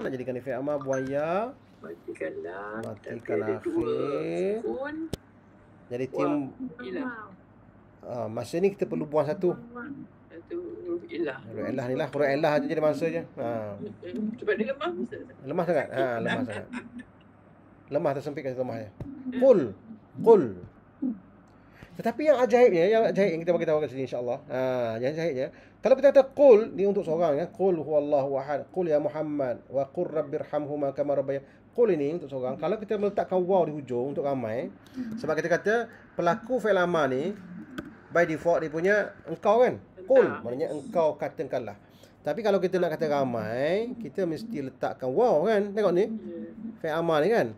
Nak jadikan dia fi'il amar, buang ya. Matikan lam. Matikan Tapi ada dua akhir. sukun. Jadi tim Ilah. masa ni kita perlu buang satu. Satu huruf ilah. Huruf illah ni lah. Huruf illah aja jadi masa je. Sebab dia lemah. Lemah sangat. Lemah sangat. Lemah tersempit kasi lemah je. Qul. Tetapi yang ajaibnya, yang kita bagi tahu kat sini insya-Allah. Yang ajaibnya, kalau kita kata qul ni untuk seorang ya, qul huwallahu ahad, qul ya Muhammad wa qur rabbirhamhuma kama rabbayani. Qul ini untuk seorang. Kalau kita meletakkan waw di hujung untuk ramai, sebab kita kata pelaku fi'il amar ni by default dia punya engkau kan. Qul maknanya engkau katakanlah. Tapi kalau kita nak kata ramai, kita mesti letakkan waw kan. Tengok ni. Fi'il amar ni kan.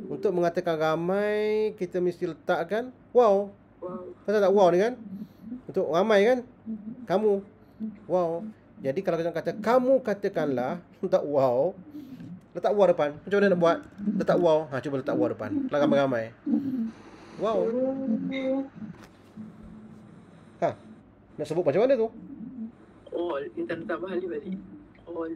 Untuk mengatakan ramai, kita mesti letakkan waw. Pasal tak wow ni kan? Untuk ramai kan? Kamu. Wow. Jadi kalau kita kata kamu katakanlah, letak wow. Letak wow depan. Macam mana nak buat? Letak wow. Cuba letak wow depan. Lah ramai-ramai. Wow. Nak sebut macam mana tu? All. Kita nak tambah alif balik. All.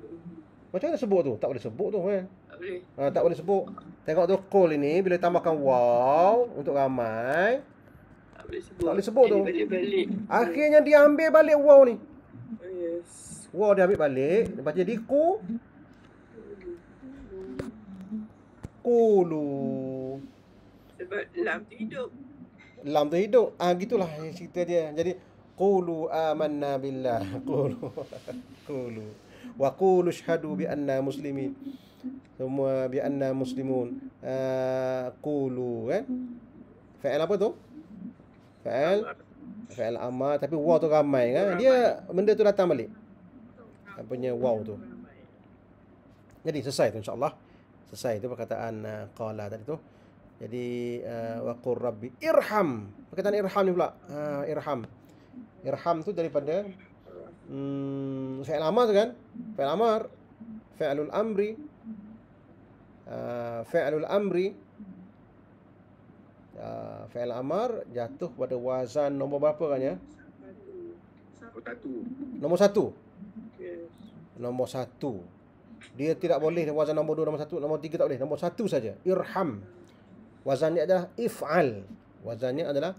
Macam mana sebut tu? Tak boleh sebut tu kan? Tak boleh. Tak boleh sebut. Tengok tu qul ini bila tambahkan wow untuk ramai. Tak boleh sebut tu. Balik. Akhirnya dia ambil balik wow ni. Yes. Wow dia ambil balik. Lepas jadi Qulu. Sebab lam tu hidup. Lam tu hidup. Gitulah cerita dia. Jadi qulu amanna billah. Qulu. Wa qulu syhadu bi anna muslimin. Semua bi anna muslimun. Qulu kan? Fa'il apa tu? Fa'il amar tapi waw tu ramai kan. Dia benda tu datang balik. Apanya waw tu. Jadi selesai tu insya-Allah. Selesai tu perkataan qala tadi tu. Jadi wa qur rabbi irham. Perkataan irham ni pula. Irham. Irham tu daripada fi'il amar tu kan? Fi'il amar. Fi'lul amri. Fi'lul amri. Fi'il amar jatuh pada wazan nombor berapa kan ya? Nombor 1. Nombor 1. Dia tidak boleh wazan nombor 2, nombor 1, nombor 3 tak boleh. Nombor 1 saja. Irham. Wazannya adalah if'al. Wazannya adalah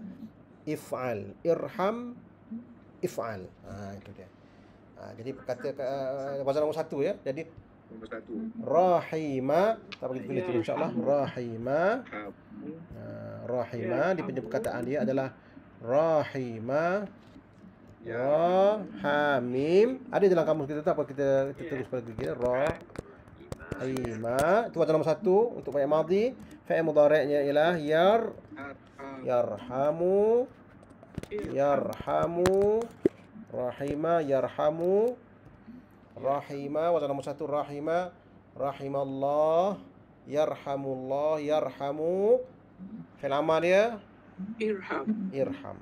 if'al. Irham if'al. Itu dia. Jadi kata wazan nombor 1 ya. Jadi nombor 1. Rahima. Tak boleh pilih tu insya-Allah. Rahima. Rahima di perkataan dia adalah rahima. Rahamim. Ada dalam kamus kita tak apa kita terus pada kita rahima. Itu wazan nombor 1 untuk fi'il madhi. Fi'il mudhari'nya ialah yarhamu. Rahima yarhamu. Rahima wazan nombor 1 rahima. Rahimallah. Yarhamullah. Yarhamu. Fi'il amar dia irham.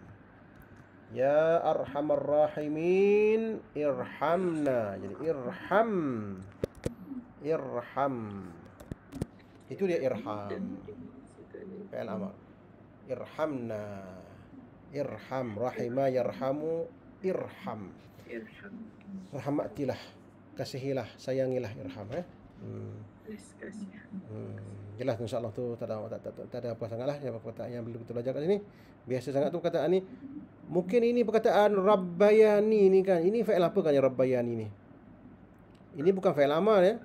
Ya arhamar rahimin irhamna. Jadi irham. Itu dia irham. Fi'il amar. Irhamna. Irham. Rahima yarhamu. Irham. Rahmatilah. Kasihilah. Sayangilah. Irham. Jelas insya-Allah tu tak ada apa sangatlah perkataan yang perlu kita belajar kat sini. Biasa sangat tu perkataan ni. Mungkin ini perkataan rabbayani ni kan. Ini fa'il apa kan yang rabbayani ni? Ini bukan fa'il amar ya.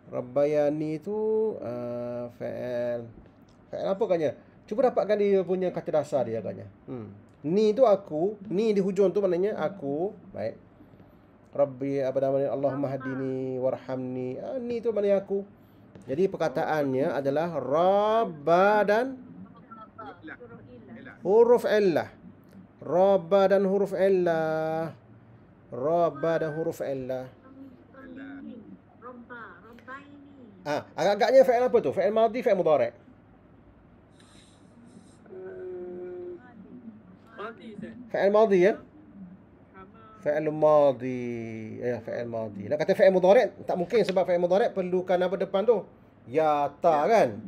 Rabbayani tu fa'il apa kan ya? Cuba dapatkan dia punya kata dasar dia kan ya. Ni tu aku, ni di hujung tu maknanya aku. Baik. Rabbi apa namanya? Allahumma hadini warhamni. Ni tu maknanya aku. Jadi perkataannya adalah Rabba dan huruf illah. Rabba dan huruf illah. Rabba dan huruf illah. Agak-agaknya fi'il apa tu? Fi'il madhi, fi'il mudhari'. Fi'il madhi ya. Fi'il madhi. Fi'il madhi. Nak kata fi'il mudhari' tak mungkin sebab fi'il mudhari' perlukan apa depan tu? Ya, ta kan?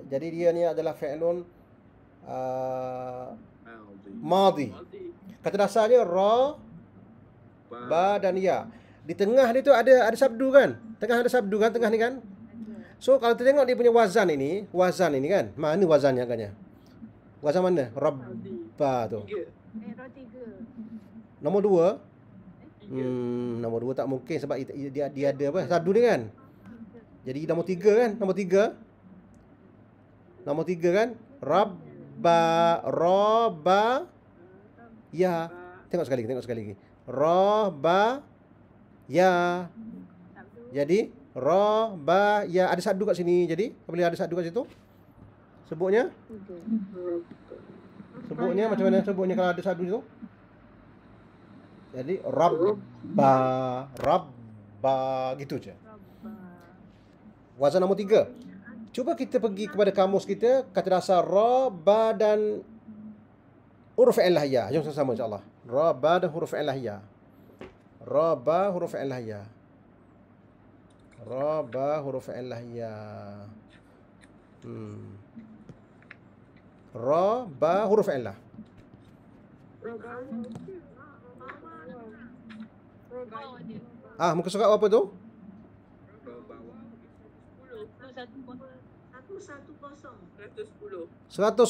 Jadi dia ni adalah fi'ilun madhi. Kata dasarnya ra, ba dan ya. Di tengah dia tu ada sabdu kan? Tengah ada sabdu kan tengah ni kan? So kalau kita tengok dia punya wazan ini kan? Mana wazannya agaknya? Wazan mana? Rabba tu. Roh 3. Nombor 2. Nombor 2 tak mungkin sebab dia ada apa? Sabdu ni kan? Jadi nombor 3 kan? Nombor 3 kan? Rabba ya. Tengok sekali lagi. Rabba ya. Jadi rabba ya, ada sabdu kat sini. Jadi boleh ada sabdu kat situ. Sebutnya macam mana sebutnya kalau ada sabdu tu? Jadi rabba gitu je. Wazan nombor 3. Cuba kita pergi kepada kamus kita, kata dasar ra, ba dan huruf fi'il ya. Jom sama-sama insya-Allah. Ra, ba dan huruf fi'il ya. Ra, ba huruf fi'il ya. Ra, ba huruf fi'il ya. Ra, ba huruf fi'il. Muka surat apa tu? 110.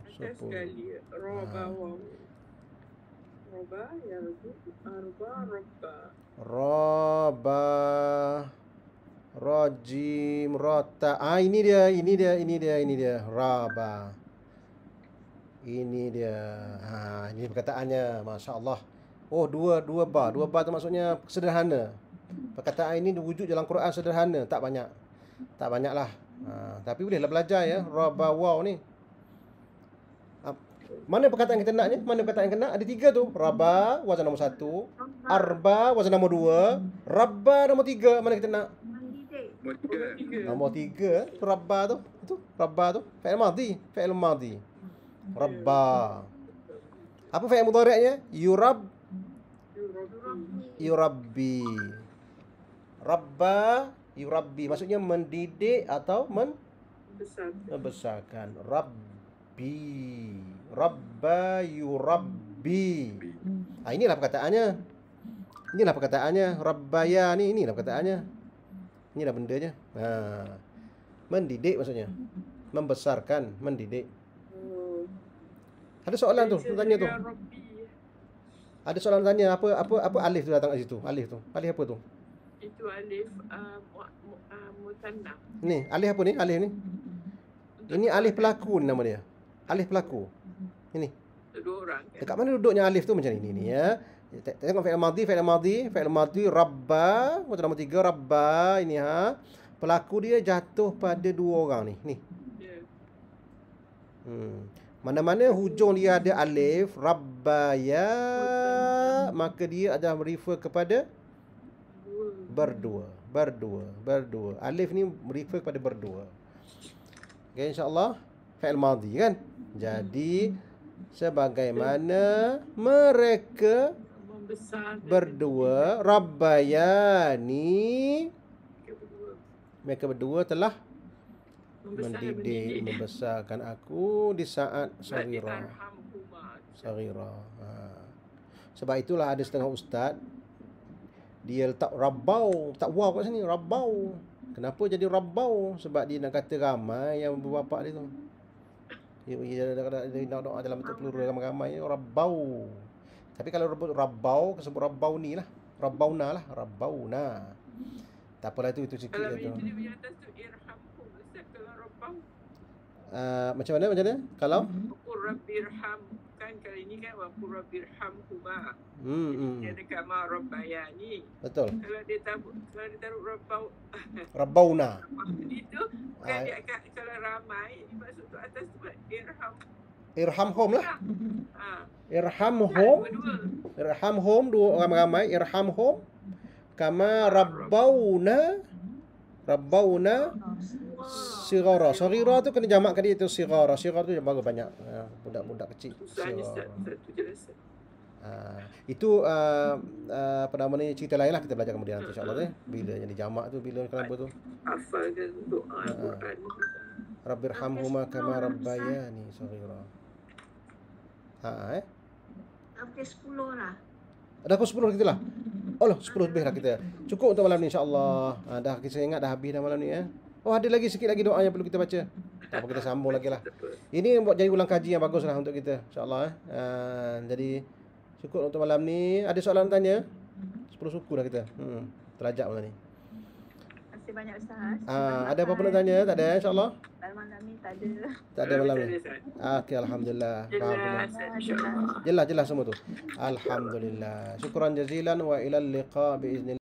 Sekali. Roba ya Rabba. Roba rajim rota. Ini dia. Raba. Ini dia. Ini perkataannya. Masya-Allah. Oh, dua ba. Dua ba tu maksudnya sederhana. Perkataan ini wujud dalam Quran sederhana, tak banyaklah. Tapi bolehlah belajar ya, raba waw ni. Mana perkataan kita naknya? Mana perkataan yang kena? Ada 3 tu. Raba wazan nombor 1, arba wazan nombor 2, rabba nombor 3. Mana kita nak? Nombor 3. Rabba tu. Itu rabba tu. Fi'il madhi. Rabba. Apa fi'il mudhari'nya? Yurabbi. Rabba yurabbi, maksudnya mendidik atau membesarkan. Rabba yurabbi. Inilah perkataannya. Rabbaya ni, inilah perkataannya. Inilah bendanya. Mendidik maksudnya. Membesarkan, mendidik. Ada soalan tu, tanya tu. Ada soalan tanya apa alif tu datang kat situ? Alif apa tu? Itu alif mutanna. Ni, alif apa ni? Alif ni. Ini alif pelaku nama dia. Alif pelaku. Ini. Dua orang. Kan? Dekat mana duduknya alif tu macam ni ya. Tengok fi'il madhi, rabba, macam nombor 3 rabba ini Pelaku dia jatuh pada 2 orang ni. Yeah. Mana-mana hujung dia ada alif, rabbaya, maka dia adalah refer kepada berdua. Alif ni refer kepada berdua. Okay, insya-Allah fi'il madhi kan. Jadi sebagaimana mereka berdua, rabbayani, mereka berdua telah mendidik, membesarkan aku di saat saghira. Sebab itulah ada setengah ustaz dia letak rabbau, tak waw kat sini, rabbau. Kenapa jadi rabbau? Sebab dia nak kata ramai yang berbapa dia tu. Dia nak doa dalam bentuk plural ramai-ramai, rabbau. Tapi kalau rabbau, sebut rabbau ni lah. Rabbauna lah, rabbauna. Tak apalah itu sikit kalau tu. Kalau di atas tu irhamhum, Ustaz, kalau rabbau. Macam mana? Kalau Qur rabbirham, kan kali ni kan wa qur rabbirhamhuma. Dia dekat ma rabbayani. Betul. Kalau dia taruh rabbau. Rabbauna. Itu kan dia akan, kalau ramai dimaksud tu atas tu irham. Irhamhum lah. Irhamhum. Irhamhum dua orang ramai, irhamhum kama rabbauna Sirara. Saghira tu kena jamakkan dia tu sirara. Sirara tu yang baru banyak. Budak-budak kecil. Susahnya Sirara. satu jelasan. Itu apa nama ni, cerita lain lah kita belajar kemudian nanti insya-Allah deh. Bila yang dijamak tu, bila kenapa tu? Hafalkan doa Al-Quran. Rabbirhamhuma kama rabbayani saghira. Hampir 10 lah. Dah pukul 10 kita lah. Allah, 10 lebih lah kita. Cukup untuk malam ni insya-Allah. Dah kita ingat dah habis dah malam ni ya. Oh, ada lagi sikit lagi doa yang perlu kita baca. Tak apa, kita sambung lagi lah. Ini buat jadi ulang kaji yang bagus lah untuk kita insya-Allah. Jadi cukup untuk malam ni. Ada soalan nak tanya? 10 suku dah kita. Terajak malam ni. Terima kasih banyak Ustaz. Ada apa-apa nak tanya? Tak ada insya-Allah? Malam ni tak ada. Tak ada malam ni. Okey, alhamdulillah. Jelas semua tu. Alhamdulillah. Syukran jazilan wa ilal liqa bi iznillah.